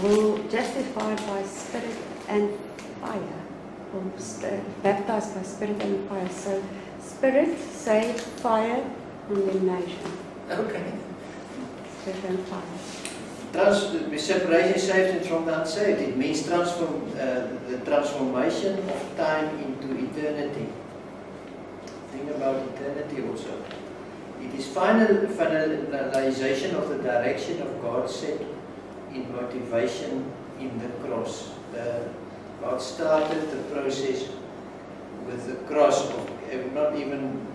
will justify by spirit and fire, or baptized by spirit and fire. So spirit, save, fire, condemnation. Okay. Spirit and fire. Separation saved from the unsaved. It means the transformation of time into eternity. Think about eternity also. It is finalization of the direction of God set in motivation in the cross. God started the process with the cross of not even,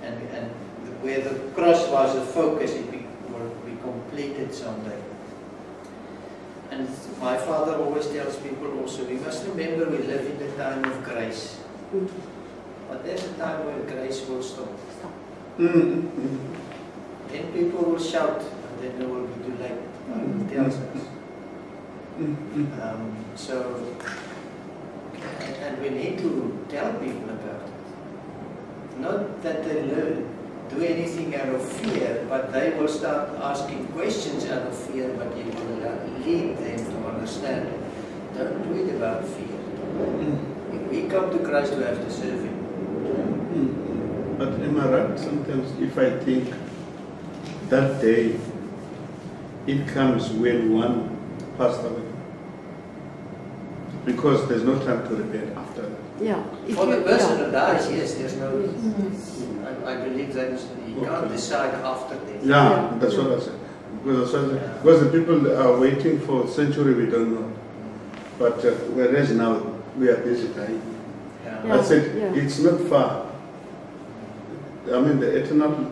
and where the cross was the focus, it will be completed someday. And my father always tells people also, we must remember we live in the time of grace. But there's a time when grace will stop. Then people will shout, and then it will be too late. It tells us. And we need to tell people about it. Not that they do anything out of fear, but they will start asking questions out of fear, but you will lead them to understand. Don't do it about fear. If we come to Christ, we have to serve Him. But am I right? Sometimes if I think that day, it comes when one passed away. Because there's no time to repent after that. Yeah. For the person who dies, yes, there's no... I believe that you can't decide after death. Yeah, that's what I said. Because the people are waiting for a century, we don't know. But whereas now, we are busy dying. I said, it's not far. I mean, the eternal,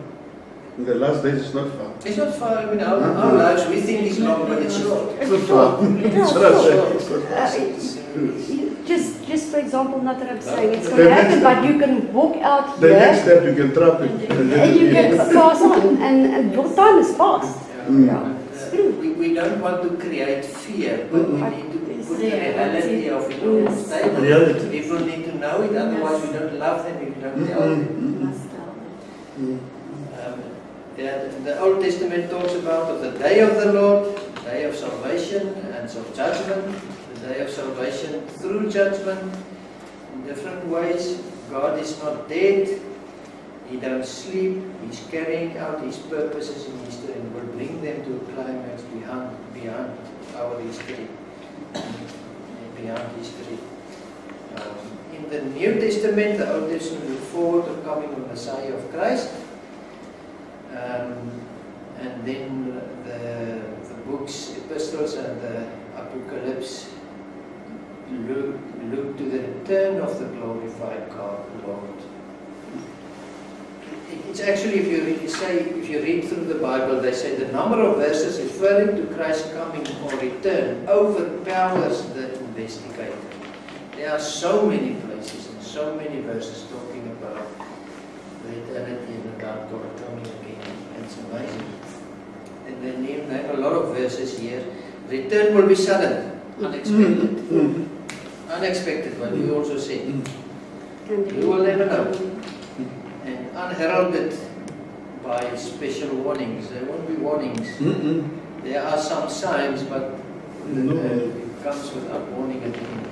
in the last days, it's not far. It's not far. I mean, our lives, we think it's long, but it's short. It's not far. That's what I said. Just for example, not that I'm saying it's going to happen, but you can walk out The here. next step, you can trap it. And you can pass on, and your time is passed. It's true. We don't want to create fear, but we need to put the reality of it on the table. People need to know it, otherwise we don't love them if we don't tell them. The Old Testament talks about the day of the Lord, the day of salvation and of judgment, the day of salvation through judgment in different ways. God is not dead. He don't sleep. He's carrying out His purposes in history and will bring them to a climax beyond our history, beyond history. In the New Testament, the Old Testament look forward to coming of Messiah of Christ. And then the books, epistles and the Apocalypse look to the return of the glorified God, Lord. It's actually, if you read through the Bible, they say the number of verses referring to Christ's coming or return overpowers the investigator. There are so many places and so many verses talking about the eternity and about God coming again. It's amazing. And they name a lot of verses here. Return will be sudden, unexpected. Unexpected, but we also said. You will never know. And unheralded by special warnings. There won't be warnings. There are some signs, but it comes without warning at the end.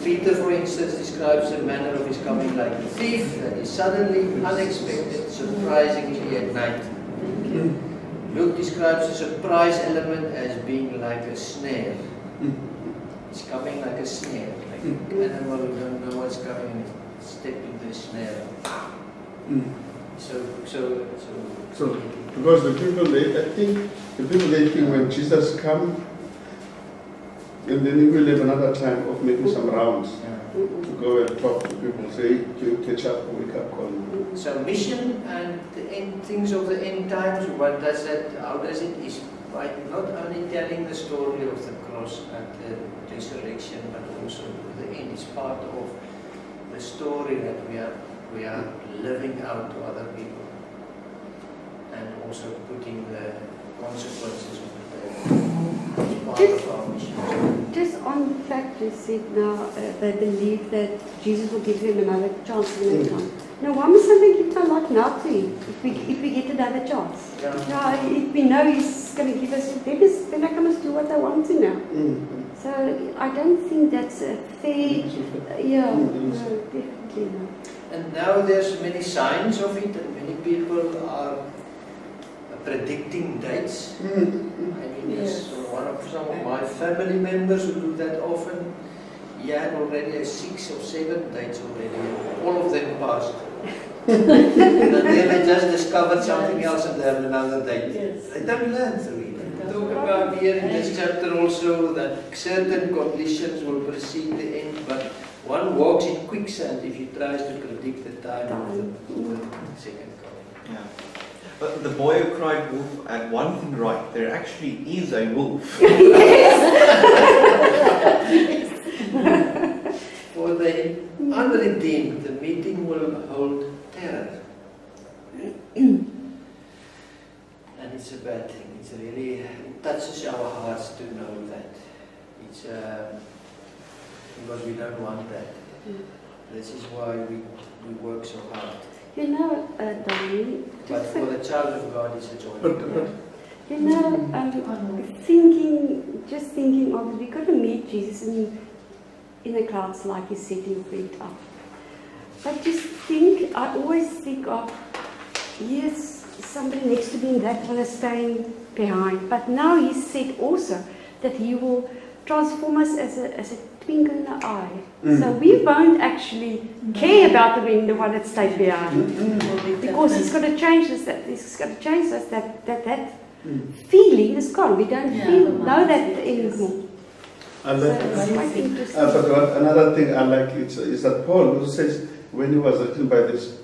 Peter, for instance, describes the manner of his coming like a thief, that is suddenly, unexpected, surprisingly at night. Luke describes the surprise element as being like a snare. It's coming like a snare, like an animal who don't know what's coming and step into the snare. So because the people they think when Jesus comes, and then he will have another time of making some rounds to go and talk to people, say, catch up, wake up, call. So mission and the end, things of the end times, what does that, how does it, is by not only telling the story of the cross and the resurrection, but also the end is part of the story that we are living out to other people, and also putting the consequences of it part of our mission. Just on the fact you said now, they believe that Jesus will give them another chance in that time. Now, why must something give a lot now to him if we get another chance? Yeah, if we know he's going to give us, then they come and do what they want to now. So I don't think that's a fair. Yeah, no, definitely not. And now there's many signs of it, and many people are predicting dates. I mean, there's some of my family members who do that often. He had already 6 or 7 dates already, and all of them passed. And then they just discovered something else and they have another date. They don't learn through it. We talk about here in this chapter also that certain conditions will precede the end, but one walks in quicksand if he tries to predict the time of the second coming. Yeah. But the boy who cried wolf had one thing right. There actually is a wolf. For the unredeemed, the meeting will hold terror. And it's a bad thing. It's really, it touches our hearts to know that. It's because we don't want that. This is why we work so hard. You know, Donnie, But for the child of God, it's a joy. you know, just thinking of, we got to meet Jesus in a class like you said you went up. But just think, I always think of, yes, somebody next to me in that one is staying behind. But now he said also that he will transform us as a twinkle in the eye. So we won't actually care about the one that stayed behind. Because he's got to change us, that feeling is gone. We don't know that anymore. I like It's quite interesting. but another thing I like is that Paul who says when he was written by this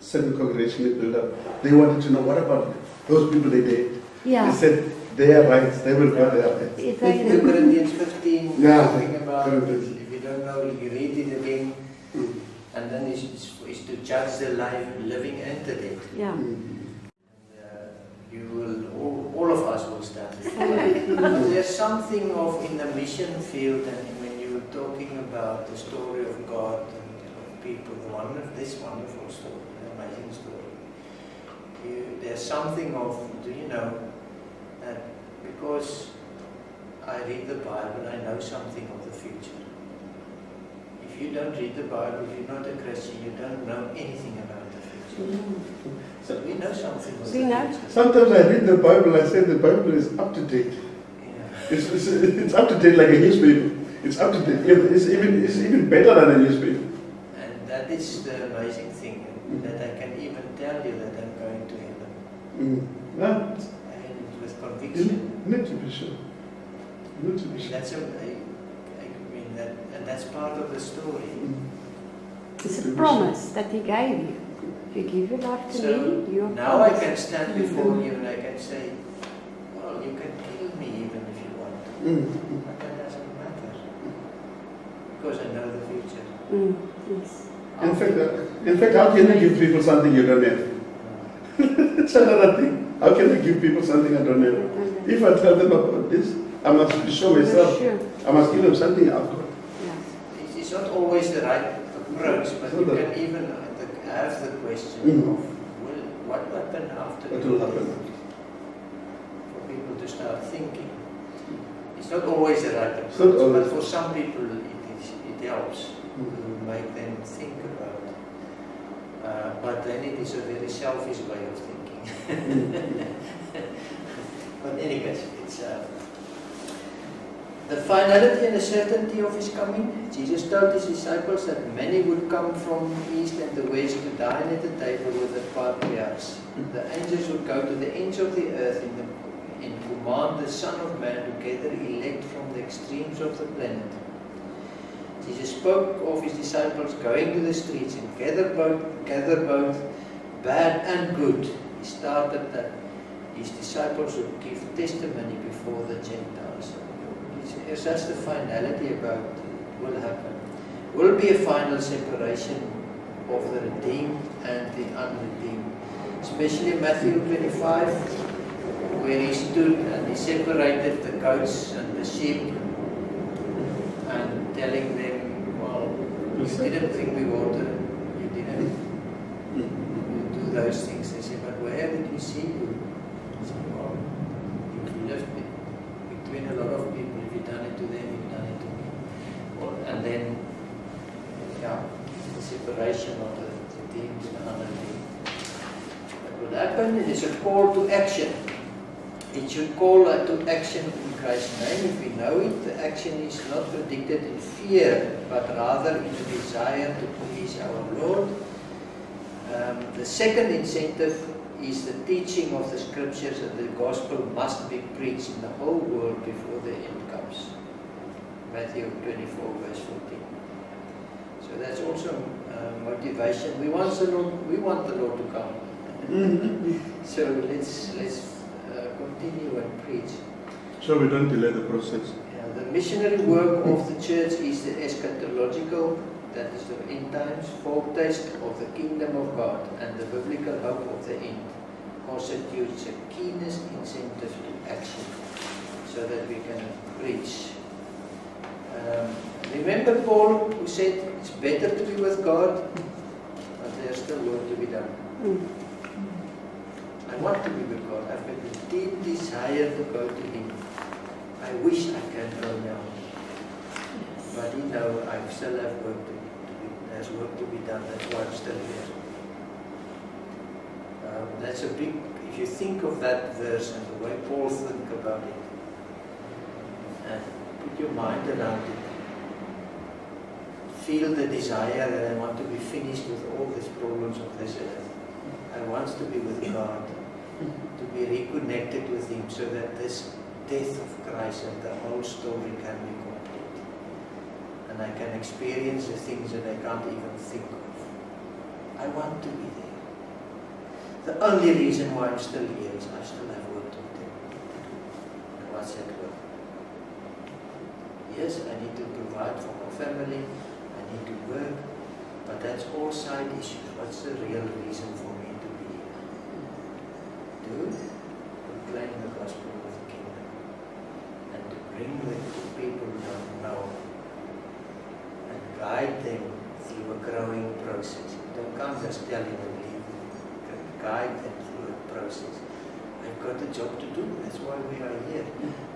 second congregation he built up, they wanted to know what about those people they did. Yeah. They said they are right, they will go their rights. 2 Corinthians 15, Yeah. talking about it. If you don't know, you read it again. And then it's to judge the living and the dead. Yeah. You will, all of us will stand. But there's something of in the mission field, and when you were talking about the story of God and of people, this wonderful story, amazing story. There's something of, do you know, that because I read the Bible, I know something of the future. If you don't read the Bible, if you're not a Christian, you don't know anything about the future. So we know something of the future. Sometimes I read the Bible, I say the Bible is up to date. Yeah. It's up to date like a newspaper. It's up to date. It's even better than a newspaper. And that is the amazing thing, that I can even tell you that I'm going to heaven. Yeah. And with conviction. Need to be sure. Need to be sure. That's and that's part of the story. It's a promise that He gave you. If you give your life to So me, you are now I promised. can stand before you and I can say, well, you can kill me even if you want to. But that doesn't matter. Because I know the future. Yes. In fact, how can you give people something you don't have? It's another thing. How can I give people something I don't have? If I tell them about this, I must show myself. Sure. I must give them something I've got. Yeah. It's not always the right approach, but you can even have the question of, well, what will happen after What will happen? For people to start thinking. It's not always the right It's not approach, always. but for some people it helps to make them think about it. But then it is a very selfish way of thinking. But in any case, it's the finality and the certainty of His coming. Jesus told His disciples that many would come from east and the west to dine at the table with the patriarchs. The angels would go to the ends of the earth and command the Son of Man to gather elect from the extremes of the planet. Jesus spoke of His disciples going to the streets and gather both bad and good. He started that His disciples would give testimony before the Gentiles. It's just the finality about it will happen. Will be a final separation of the redeemed and the unredeemed. Especially in Matthew 25, where He stood and He separated the goats and the sheep and telling them, well, you didn't drink me water, you didn't do those things. They said, but where did we see you? I said, well, you've lived between a lot of people. If you've done it to them, you've done it to me. Well, and then, the separation of the redeemed and the unredeemed. What will happen is a call to action. It should call to action in Christ's name. If we know it, the action is not predicted in fear, but rather in a desire to please our Lord. The second incentive is the teaching of the Scriptures, that the gospel must be preached in the whole world before the end comes. Matthew 24, verse 14. So that's also motivation. We want the Lord to come. So let's continue and preach. So we don't delay the process. The missionary work of the church is the eschatological, that is the end times, foretaste of the kingdom of God, and the biblical hope of the end constitutes the keenest incentive to action, so that we can preach. Remember Paul, who said it's better to be with God, but there's still work to be done. I want to be with God. I've got a deep desire to go to Him. I wish I can go now. But I still have work to do. There's work to be done. That's why I'm still here. That's a big, if you think of that verse and the way Paul think about it, and put your mind around it, feel the desire that I want to be finished with all these problems of this earth. I want to be with God, to be reconnected with Him, so that this death of Christ and the whole story can be complete. And I can experience the things that I can't even think of. I want to be there. The only reason why I'm still here is I still have work to do. And what's that work? Yes, I need to provide for my family, I need to work, but that's all side issues. What's the real reason for me to be here? To proclaim the gospel of the kingdom and to bring the people who don't know and guide them through a growing process. You can't just tell them and leave them. You can guide them through a process. I've got a job to do, that's why we are here.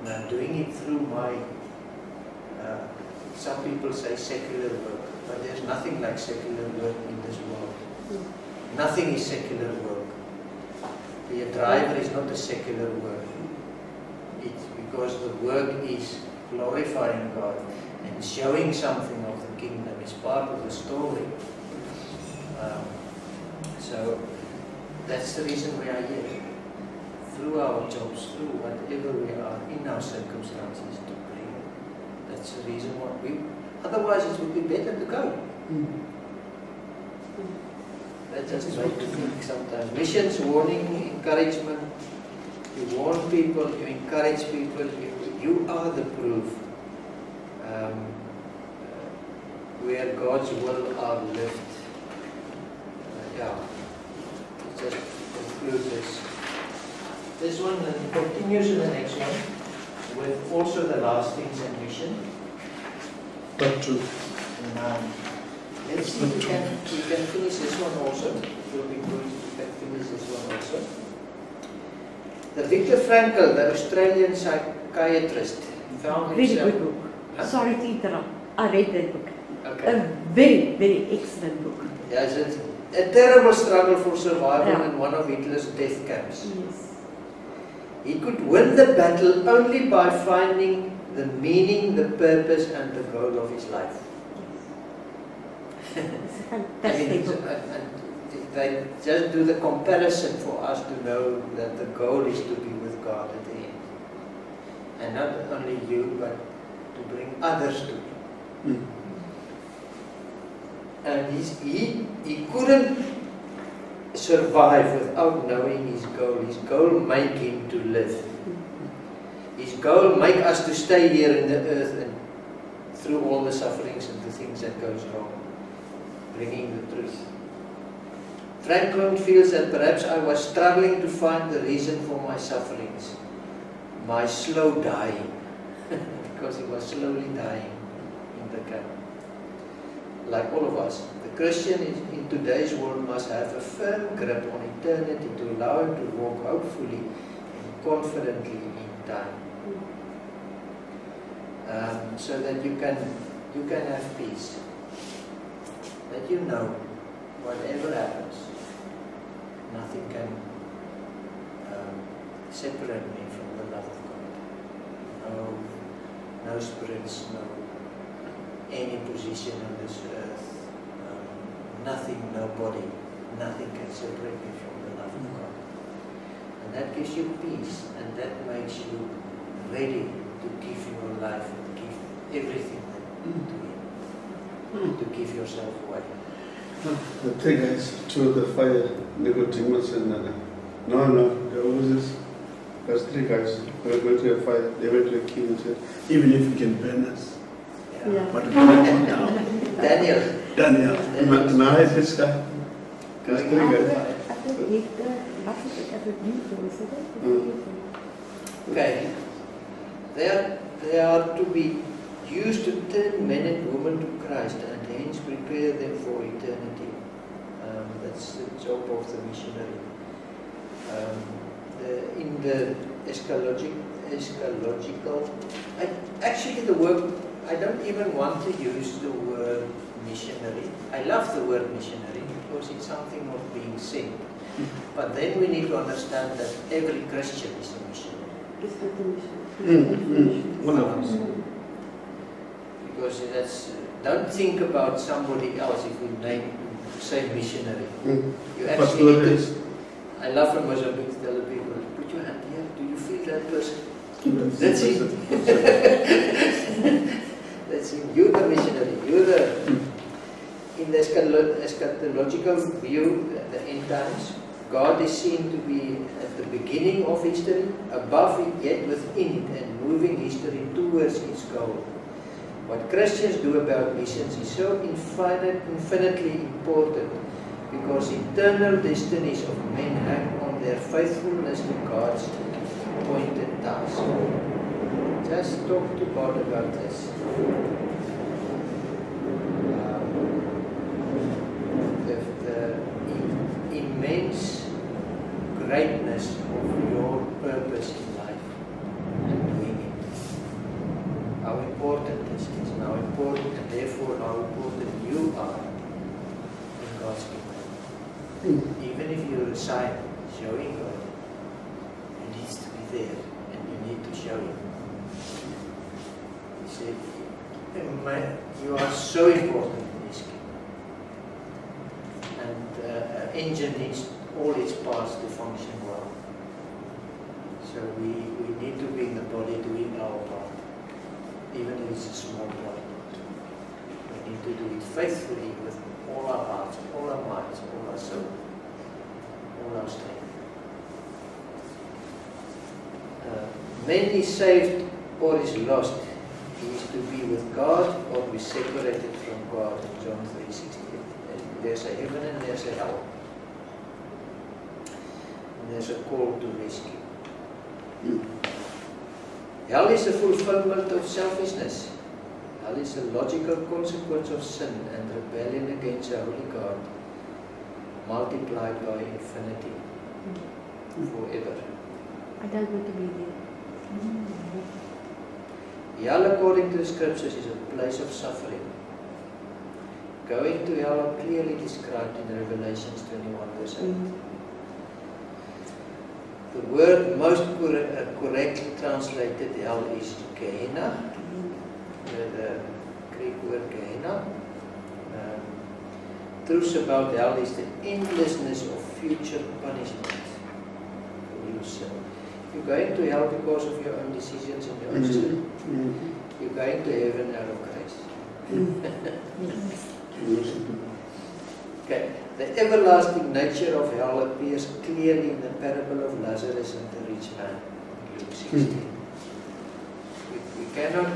And I'm doing it through my, some people say secular work, but there's nothing like secular work in this world. Nothing is secular work. Be a driver is not a secular work. It's because the work is glorifying God and showing something of the kingdom. It's part of the story. So that's the reason we are here. through our jobs, through whatever we are, in our circumstances, to bring it. That's the reason why otherwise it would be better to go. That just makes me think sometimes. Missions, warning, encouragement. You warn people, you encourage people, you are the proof where God's will are lived. Just conclude this. This one continues in the next one with also the last things and mission. But true. Let's see if we can finish this one also. It will be good if we can finish this one also. The Viktor Frankl, the Australian psychiatrist, found Very himself... good book. Huh? Sorry to interrupt. I read that book. Okay. A very, very excellent book. Yes, it's a terrible struggle for survival Yeah. in one of Hitler's death camps. Yes. He could win the battle only by finding the meaning, the purpose and the goal of his life. It's a fantastic book. They just do the comparison for us to know that the goal is to be with God at the end. And not only you, but to bring others to Him. And he couldn't survive without knowing his goal. His goal made him to live. His goal make us to stay here in the earth and through all the sufferings and the things that goes wrong, bringing the truth. Franklin feels that perhaps I was struggling to find the reason for my sufferings, my slow dying, because he was slowly dying in the camp. Like all of us, the Christian in today's world must have a firm grip on eternity to allow him to walk hopefully and confidently in time. So that you can have peace. That you know, whatever happens, nothing can separate me from the love of God. No spirits, no any position on this earth, nothing, nobody, nothing can separate me from the love of God. And that gives you peace, and that makes you ready to give your life and give everything to Him, to give yourself away. The three guys to the fire, Nicodemus and there was this. There's three guys. They went to a fire. They went to a king and said, "Even if you can burn us, Yeah. but we don't want down." Daniel. Now it's this guy. There's three guys. Okay. They are to be used to turn men and women to Christ and hence prepare them for eternity. That's the job of the missionary. In the eschatological, actually the word, I don't even want to use the word missionary. I love the word missionary because it's something of being sent. But then we need to understand that every Christian is a missionary. It's not a mission. Wonderful. Because that's, don't think about somebody else if you say missionary. You actually need to, I love when Mozambique tell the people, put your hand here, do you feel that person? That's it. That's it. You're the missionary. You're the, in the eschatological view, the end times, God is seen to be at the beginning of history, above it, yet within it, and moving history towards its goal. What Christians do about missions is so infinitely important because eternal destinies of men hang on their faithfulness to God's appointed task. Just talk to God about this. The immense greatness of your purpose in life and doing it. How important this is, and how important, and therefore how important you are in God's kingdom. Even if you resign, showing God, He needs to be there, and you need to show Him. He said, you are so important in His kingdom. And an engine needs all its parts to function well. So we need to be in the body doing our part, even if it's a small part. We need to do it faithfully with all our hearts, all our minds, all our soul, all our strength. Man is saved or is lost. He is to be with God or be separated from God in John 3:16. There's a heaven and there's a hell. And there's a call to rescue. Hell is a fulfillment of selfishness. Hell is a logical consequence of sin and rebellion against a holy God, multiplied by infinity, forever. I don't want to be there. Hell, according to the scriptures, is a place of suffering. Going to hell are clearly described in Revelation 21 verse 8. The word most correctly translated hell is Gehenna, the Greek word Gehenna. Truth about hell is the endlessness of future punishment for your sin. You're going to hell because of your own decisions and your own sin. You're going to heaven out of grace. Okay. The everlasting nature of hell appears clearly in the parable of Lazarus and the rich man in Luke 16. We cannot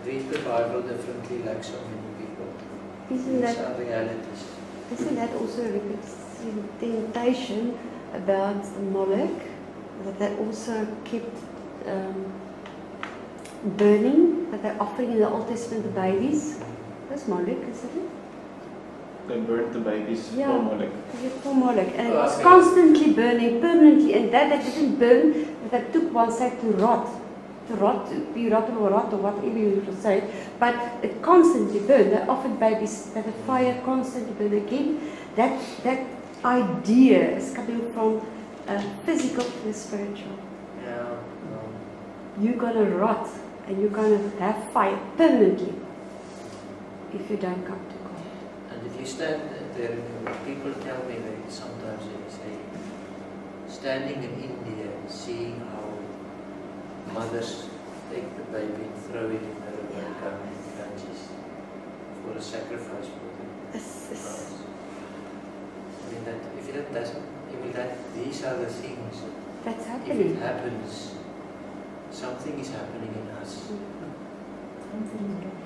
read the Bible differently like so many people. Isn't These are realities. that also a representation about Moloch, that they also kept burning, that they're offering in the Old Testament the babies? That's Moloch, isn't it? They burned the babies Yeah. for Moloch. For Moloch. And it was Okay. constantly burning, permanently, and that they didn't burn, that they took one side to rot. To be rot or whatever you would say, but it constantly burned. They offered babies that the fire constantly burned again. That idea is coming from physical to the spiritual. Yeah. You're gonna rot and you're gonna have fire permanently if you don't come to God. And if you stand there, people tell me that sometimes they say, standing in India, seeing how mothers take the baby and throw it in the river and come in branches for a sacrifice for them. I mean that if it doesn't, these are the things. That's If it happening. happens, something is happening in us.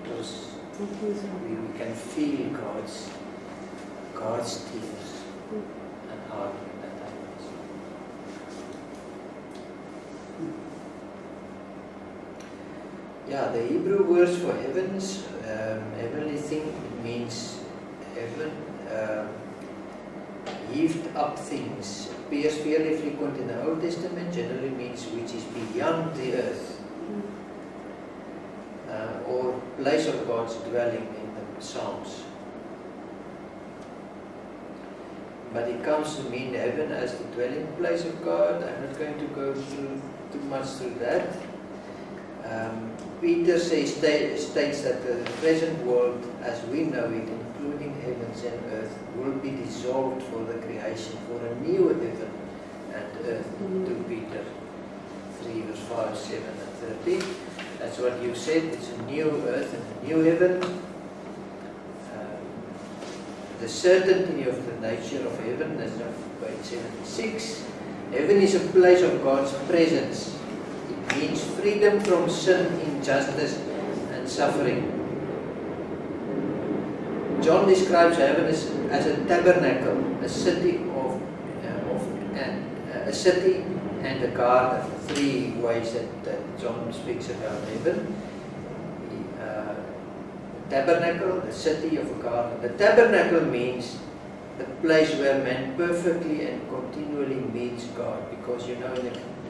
Because Something's wrong. we can feel God's tears and heart when that happens. Yeah, the Hebrew words for heavens, heavenly thing, means heaven, heaved up things. Appears fairly frequent in the Old Testament, generally means which is beyond the earth, or place of God's dwelling in the Psalms. But it comes to mean heaven as the dwelling place of God. I'm not going to go through too much through that. Peter states that the present world as we know it, including heavens and earth, will be dissolved for the creation, for a new heaven and earth. 2 Peter 3 verse 5, 7 and 13. That's what you said, it's a new earth and a new heaven. The certainty of the nature of heaven, that's on page 76. Heaven is a place of God's presence. It means freedom from sin, injustice and suffering. John describes heaven as a tabernacle, a city a city and a garden. 3 ways that John speaks about heaven. Tabernacle, the city of a garden. The tabernacle means the place where man perfectly and continually meets God, because you know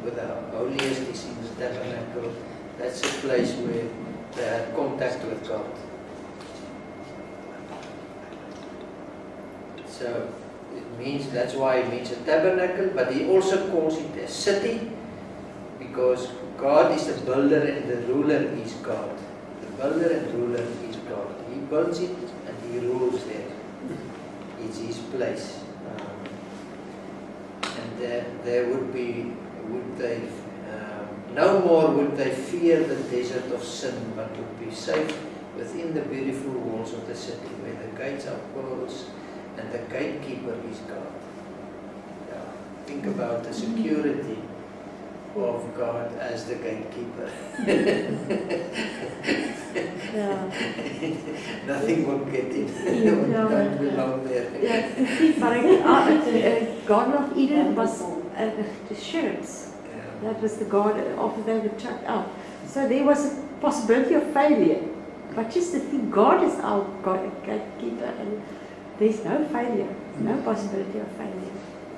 with the holiest is in the tabernacle. That's a place where they have contact with God. So it means, that's why it means a tabernacle, but he also calls it a city, because God is the builder and the ruler is God. The builder and ruler is God. He builds it and he rules there. It's his place. And there would be would they, no more would they fear the desert of sin, but would be safe within the beautiful walls of the city, where the gates are pearls and the gatekeeper is God. Yeah. Think about the security of God as the gatekeeper. Yeah. Nothing will get in. Yeah. Don't belong there. Yeah, but Garden of Eden was the cherubs. Yeah. That was the garden after they were chucked out. So there was a possibility of failure. But just to think God is our God, gatekeeper, and there's no failure, no possibility of failure.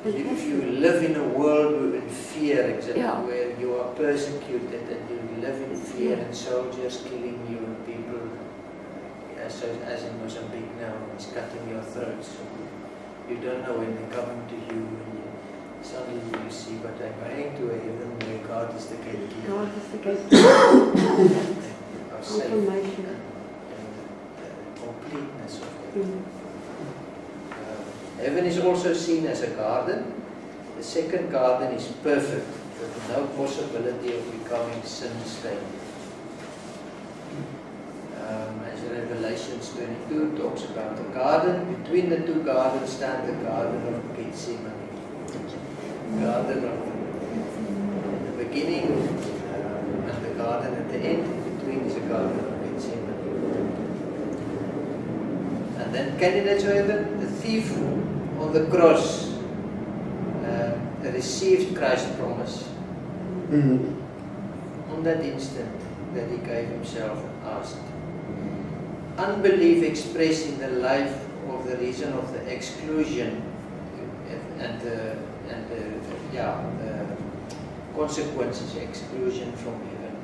If you live in a world in fear, exactly, Yeah. where you are persecuted and you live in fear and soldiers killing you and people, as in Mozambique now, it's cutting your throats. You don't know when they're coming to you, and suddenly you see, but I'm going to a heaven where God is the gatekeeper. God is the gatekeeper. Our safe Confirmation. and the completeness of it. Mm. Heaven is also seen as a garden. The second garden is perfect, with no possibility of becoming sin-stained. As Revelations 22 talks about the garden, between the two gardens stand the garden of Gethsemane. Garden of the beginning and the garden at the end. In between is a garden of Gethsemane. And then candidates to heaven, the thief on the cross received Christ's promise. On that instant that he gave himself and asked. Unbelief expressed in the life of the reason of the exclusion and the consequences, exclusion from heaven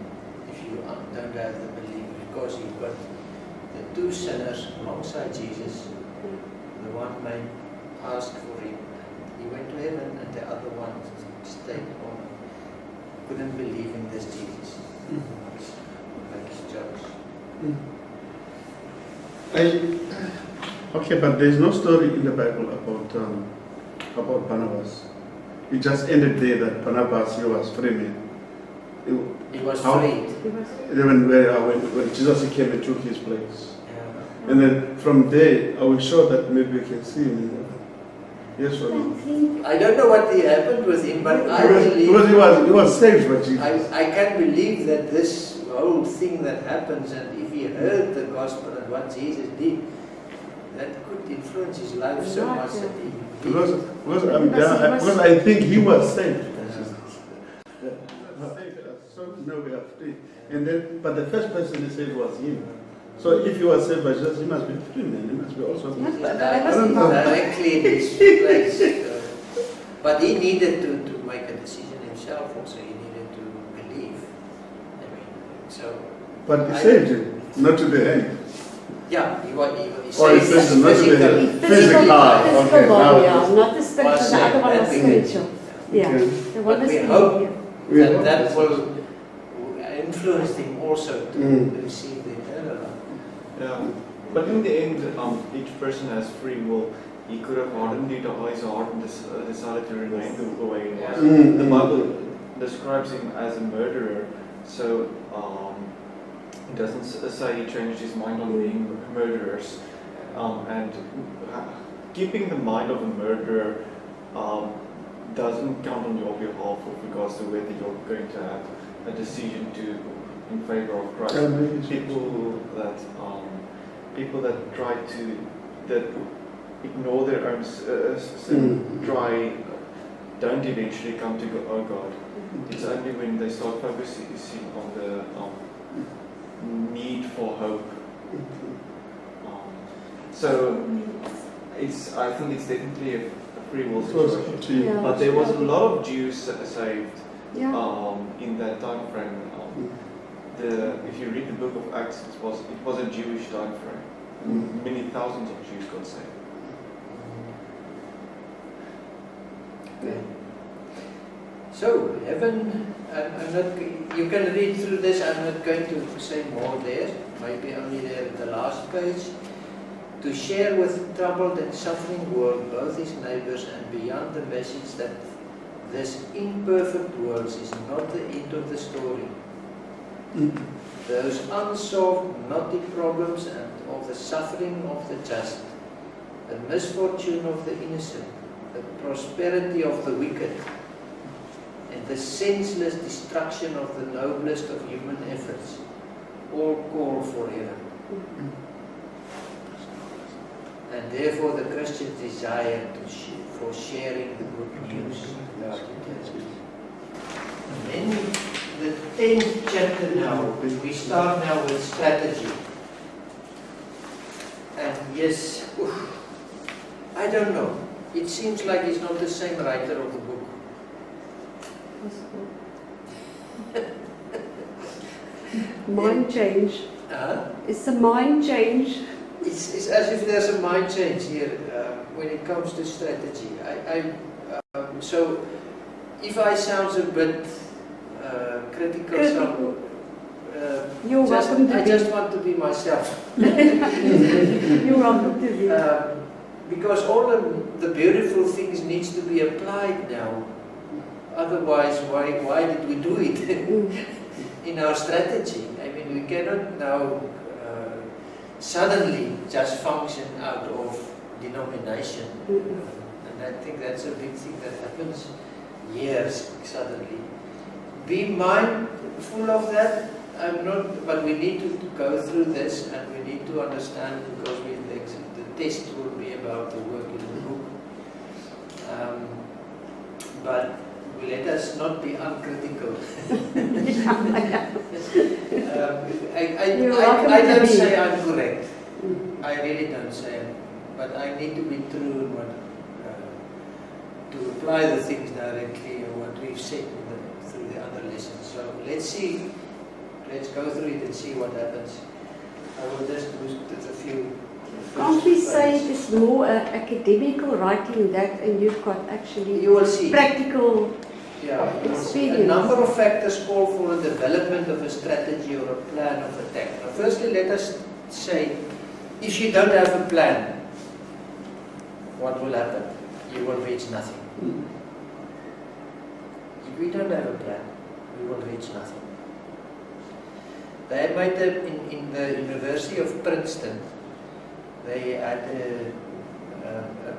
if you don't have the belief, because you've got the two sinners alongside Jesus. The one man asked for him, he went to heaven, and the other one stayed home. Couldn't believe in this Jesus. Makes jokes. Okay, but there's no story in the Bible about Barnabas. It just ended there that Barnabas, he was free man. He was freed. When Jesus came and took his place. Yeah. And then from there, I will show that maybe we can see him in heaven. Yes or no? I don't know what happened with him, but I believe. Because he was saved by Jesus. I can believe that this whole thing that happens, and if he heard the gospel and what Jesus did, that could influence his life so much that he. Because I think he was saved. So no, we are free. And then, but the first person he saved was him. So if he was saved by Jesus, he must be free, man. He must be also free. Directly in his place. But he needed to make a decision himself also. He needed to believe. I mean, so. But he saved him, not to the end. Yeah, he He saved saved him, not to the end. Physical Okay, body, now. not the spiritual. The other one was spiritual. Yeah, Okay. the one But was we hope spiritual. that will influence him also to receive the eternal life. Yeah, but in the end, each person has free will. He could have hardened his heart and decided to remain the way he was. The Bible describes him as a murderer, so it doesn't say he changed his mind on being murderers. And keeping the mind of a murderer doesn't count on your behalf with regards to whether you're going to have a decision in favor of Christ. People that try that ignore their own sin, don't eventually come to God. It's only when they start focusing on the need for hope. So I think it's definitely a free will situation. Yeah. But there was a lot of Jews saved Yeah. in that time frame. If you read the book of Acts, it was a Jewish time frame. Many thousands of Jews got saved. Okay. So, heaven, I'm not, you can read through this, I'm not going to say more there, maybe only there at the last page. To share with troubled and suffering world, both his neighbors and beyond the message that this imperfect world is not the end of the story. Those unsolved, knotty problems and of the suffering of the just, the misfortune of the innocent, the prosperity of the wicked, and the senseless destruction of the noblest of human efforts, all call forever. And therefore the Christian's desire for sharing the good news about eternity. And then the 10th chapter now, we start now with strategy. And yes, I don't know. It seems like he's not the same writer of the book. Mind change. It's a mind change. It's as if there's a mind change here when it comes to strategy. So if I sound a bit critical, you're welcome to I be. just want to be myself. You're welcome to be. Because all the beautiful things needs to be applied now. Otherwise, why did we do it in our strategy? I mean, we cannot now suddenly just function out of denomination. And I think that's a big thing that happens years suddenly. Be mindful of that. I'm not, but we need to go through this and we need to understand, because the test will be about the work in the book. But let us not be uncritical. I don't say I'm correct. I really don't say it. But I need to be true in what, to apply the things directly or what we've said through the other lessons. So let's see. Let's go through it and see what happens. I will just do a few. Can't we say it is more academical writing that, and you've got actually you will see practical experience? A number of factors call for the development of a strategy or a plan of attack. Now, firstly, let us say, if you don't have a plan, what will happen? You will reach nothing. If we don't have a plan, we will reach nothing. They made in the University of Princeton, they had a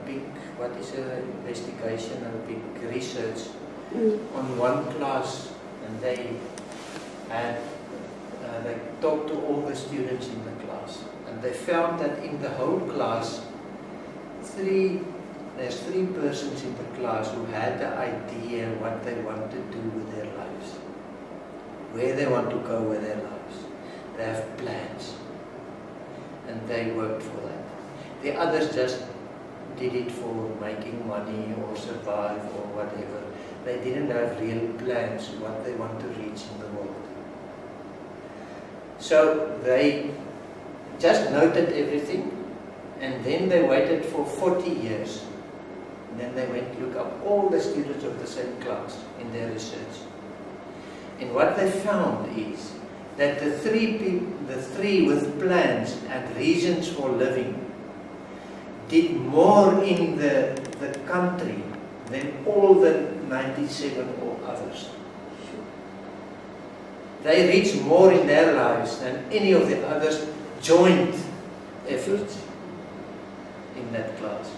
big, what is an investigation, a big research on one class, and they talked to all the students in the class, and they found that in the whole class, there's three persons in the class who had the idea what they want to do with their lives, where they want to go with their lives. They have plans, and they worked for that. The others just did it for making money or survive or whatever. They didn't have real plans what they want to reach in the world. So they just noted everything, and then they waited for 40 years. And then they went to look up all the students of the same class in their research. And what they found is that the three with plans and reasons for living did more in the country than all the 97 or others. They reached more in their lives than any of the others joint efforts in that class.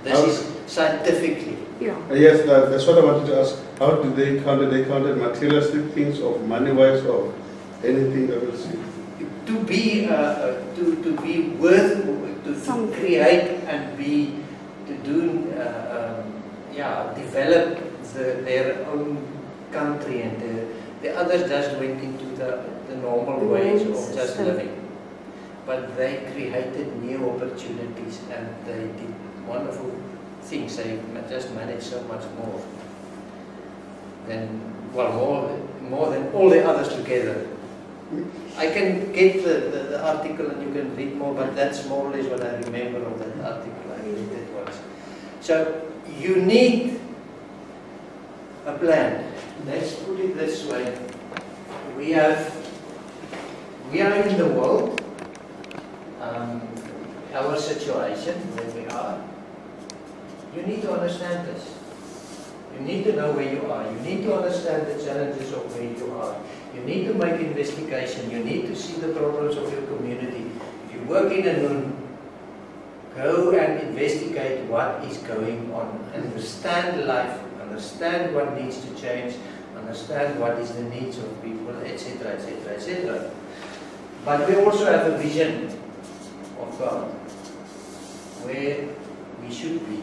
This is scientifically. Yes, that's what I wanted to ask. How did they count it? They counted materialistic things, or money-wise, or anything else? To be worth, to create and develop their own country, and the others just went into the normal ways of just living. But they created new opportunities, and they did wonderful things. They just managed so much more than more than all the others together. I can get the article and you can read more, but that's more or less what I remember of that article. I read that once. So you need a plan. Let's put it this way. We are in the world, our situation where we are. You need to understand this. You need to know where you are. You need to understand the challenges of where you are. You need to make investigation. You need to see the problems of your community. If you work in a noon, go and investigate what is going on. Understand life. Understand what needs to change. Understand what is the needs of people, etc., etc., etc. But we also have a vision of God, where we should be.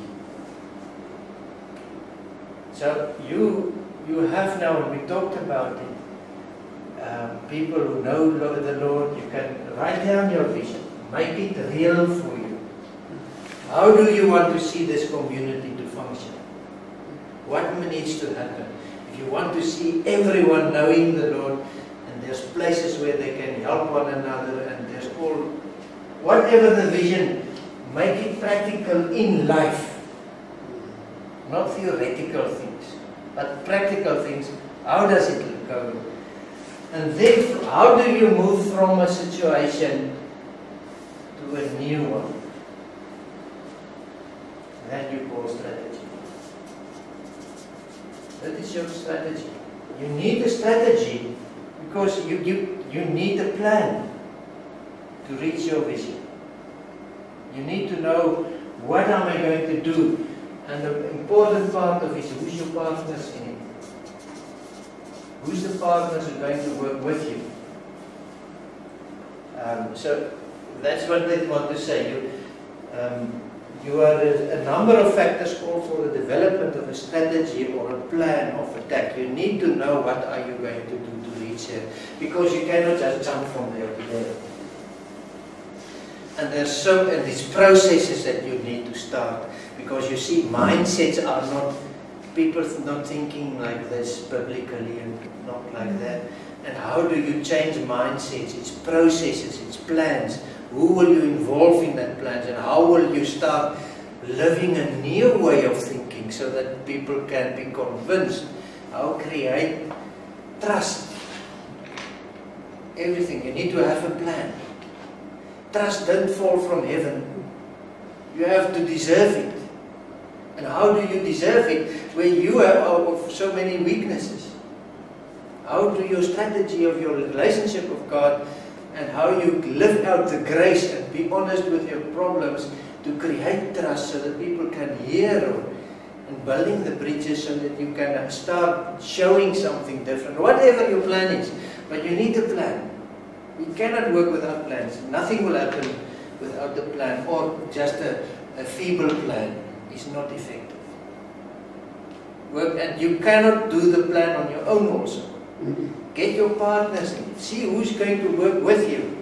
So you have now, we talked about it, people who know the Lord, you can write down your vision, make it real for you. How do you want to see this community to function? What needs to happen? If you want to see everyone knowing the Lord, and there's places where they can help one another, and there's all, whatever the vision, make it practical in life. Not theoretical things, but practical things. How does it go? And then, how do you move from a situation to a new one? That you call strategy. That is your strategy. You need a strategy because you need a plan to reach your vision. You need to know, what am I going to do? And the important part of it is, who's your partners in it? Who's the partners who are going to work with you? So that's what they want to say. You are a number of factors call for the development of a strategy or a plan of attack. You need to know what are you going to do to reach there, because you cannot just jump from there to there. And there's these processes that you need to start, because you see, mindsets are not, people not thinking like this biblically and not like that. And how do you change mindsets? It's processes, it's plans. Who will you involve in that plans, and how will you start living a new way of thinking so that people can be convinced? How create trust? Everything. You need to have a plan. Trust doesn't fall from heaven. You have to deserve it. And how do you deserve it where you have so many weaknesses? How do your strategy of your relationship with God, and how you live out the grace and be honest with your problems to create trust so that people can hear, and building the bridges so that you can start showing something different, whatever your plan is. But you need a plan. You cannot work without plans. Nothing will happen without a plan, or just a feeble plan is not effective. And you cannot do the plan on your own also. Get your partners in. See who's going to work with you.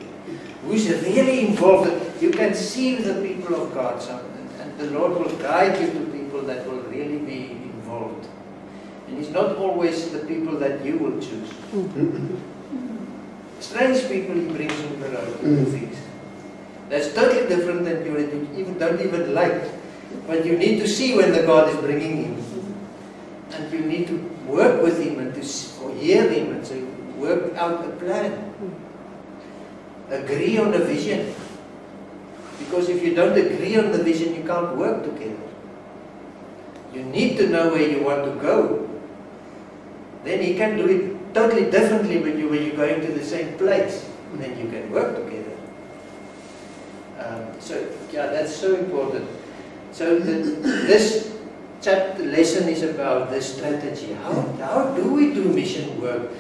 Who's really involved. You can see the people of God, and the Lord will guide you to people that will really be involved. And it's not always the people that you will choose. Strange people He brings in the road to do things. That's totally different than you don't even like. But you need to see when the God is bringing Him. And you need to work with Him and to hear Him and say, work out a plan. Agree on a vision. Because if you don't agree on the vision, you can't work together. You need to know where you want to go. Then He can do it totally differently when you're going to the same place. And then you can work together. That's so important. So this chapter lesson is about this strategy. How do we do mission work?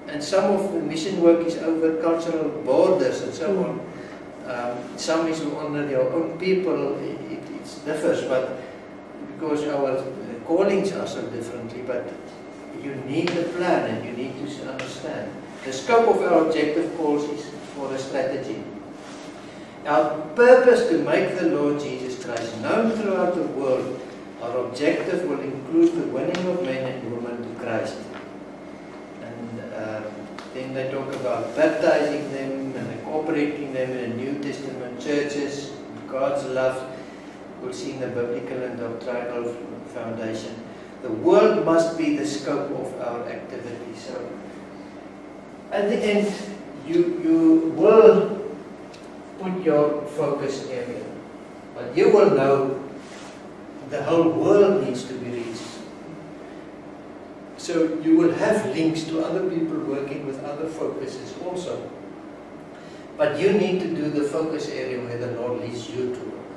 And some of the mission work is over cultural borders and so on. Some is on your own people. It differs, but because our callings are so differently. But you need a plan, and you need to understand. The scope of our objective calls is for a strategy. Our purpose to make the Lord Jesus Christ known throughout the world. Our objective will include the winning of men and women to Christ. And then they talk about baptizing them and incorporating them in the New Testament churches, God's love. We'll see in the biblical and doctrinal foundation. The world must be the scope of our activity. So, at the end, you will put your focus area, but you will know the whole world needs to be reached. So you will have links to other people working with other focuses also. But you need to do the focus area where the Lord leads you to work.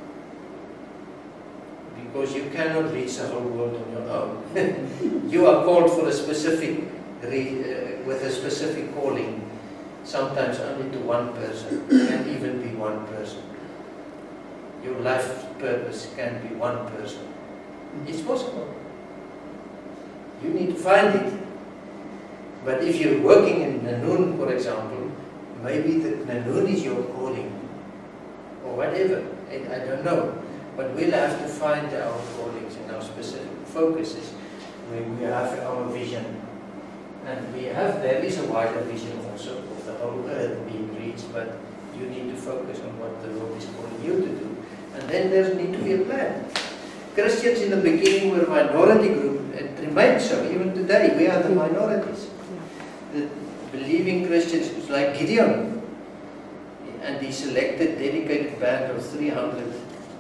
Because you cannot reach the whole world on your own. You are called for a specific, with a specific calling, sometimes only to one person, can even be one person. Your life purpose can be one person. It's possible. You need to find it. But if you're working in Nanoon, for example, maybe the Nanoon is your calling, or whatever, I don't know. But we'll have to find our callings and our specific focuses where we have our vision. And there is a wider vision also of the whole earth being reached, but you need to focus on what the Lord is calling you to do. And then there needs to be a plan. Christians in the beginning were a minority group, and remain so. Even today, we are the minorities. The believing Christians, like Gideon, and he selected dedicated band of 300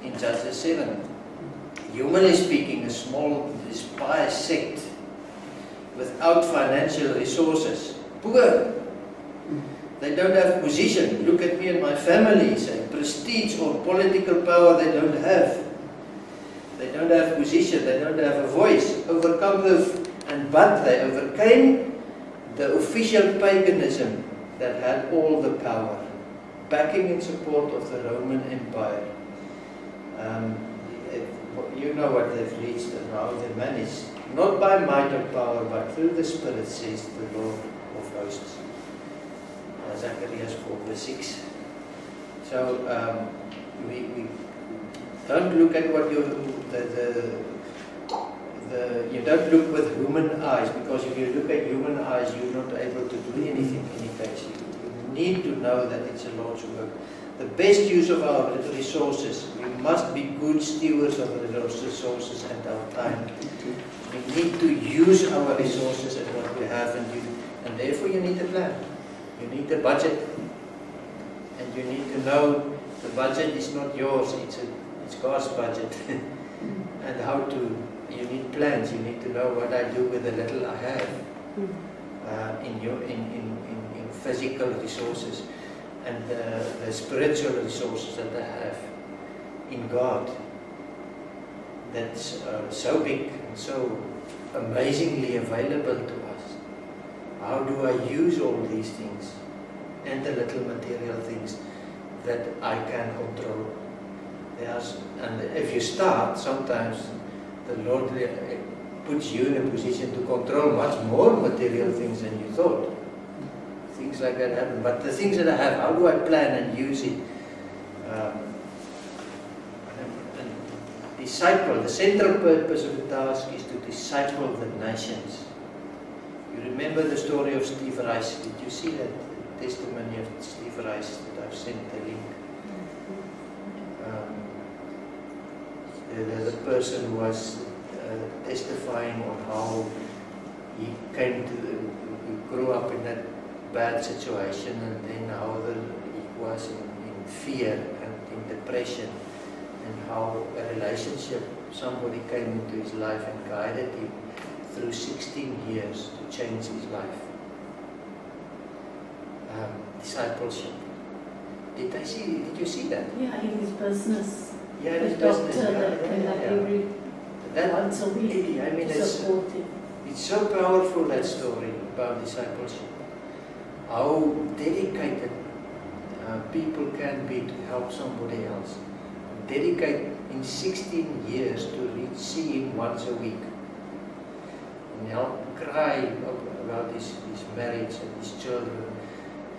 in Judges 7. Humanly speaking, a small, despised sect without financial resources, poor. They don't have position. Look at me and my family, say, prestige or political power they don't have. They don't have position, they don't have a voice. But they overcame the official paganism that had all the power, backing and support of the Roman Empire. You know what they've reached and how they managed. Not by might or power, but through the Spirit, says the Lord of hosts. Zacharias 4:6. So we don't look at what you don't look with human eyes, because if you look at human eyes, you're not able to do anything in any case. You need to know that it's a Lord's work. The best use of our resources, we must be good stewards of the resources and our time. We need to use our resources and what we have, and therefore you need a plan. You need a budget, and you need to know the budget is not yours, it's God's budget. And you need plans, you need to know what I do with the little I have in physical resources, and the spiritual resources that I have in God. That's so big and so amazingly available to us. How do I use all these things and the little material things that I can control? And if you start, sometimes the Lord puts you in a position to control much more material things than you thought. Things like that happen. But the things that I have, how do I plan and use it? And disciple, the central purpose of the task is to disciple the nations. You remember the story of Steve Rice? Did you see that testimony of Steve Rice that I've sent the link? The person was testifying on how he grew up in that bad situation, and then how he was in fear and in depression, and how a relationship, somebody came into his life and guided him through 16 years to change his life. Discipleship. Did you see that? Yeah, in his business. Yeah, in his the business. doctor that came up every once a week to support him. It's so powerful, that story about discipleship. How dedicated people can be to help somebody else. Dedicate in 16 years to see him once a week. And help cry about his marriage and his children,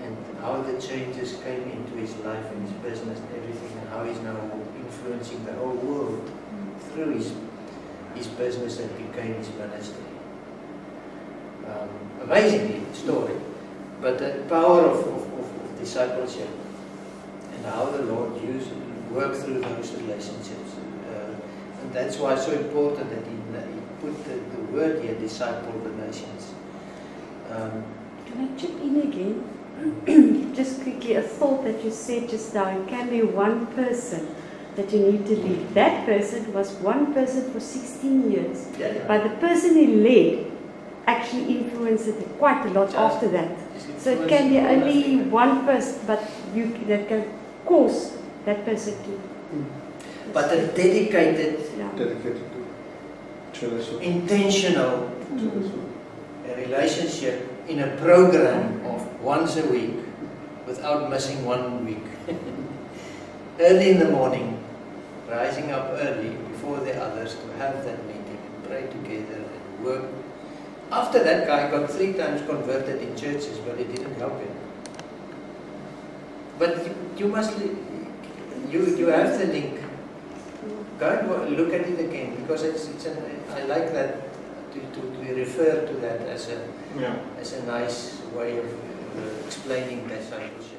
and how the changes came into his life and his business and everything, and how he's now influencing the whole world through his business that became his ministry. Amazingly story, but the power of discipleship and how the Lord worked through those relationships, and that's why it's so important that He put the word here, disciple the nations. Can I chip in again? Just quickly, a thought that you said just now. It can be one person that you need to lead. That person was one person for 16 years. Yeah. But the person he led actually influence it quite a lot Child after that. is So it can be influencing all only aspects. one person, but that can cause that person to. But a dedicated, Yeah. Dedicated to the intentional Mm. relationship in a program of once a week without missing 1 week. Early in the morning, rising up early before the others to have that meeting and pray together and work. After that guy got 3 times converted in churches, but it didn't help him. But you must, you have the link. Go and look at it again, because I like that, to refer to that as a Yeah. nice way of explaining discipleship.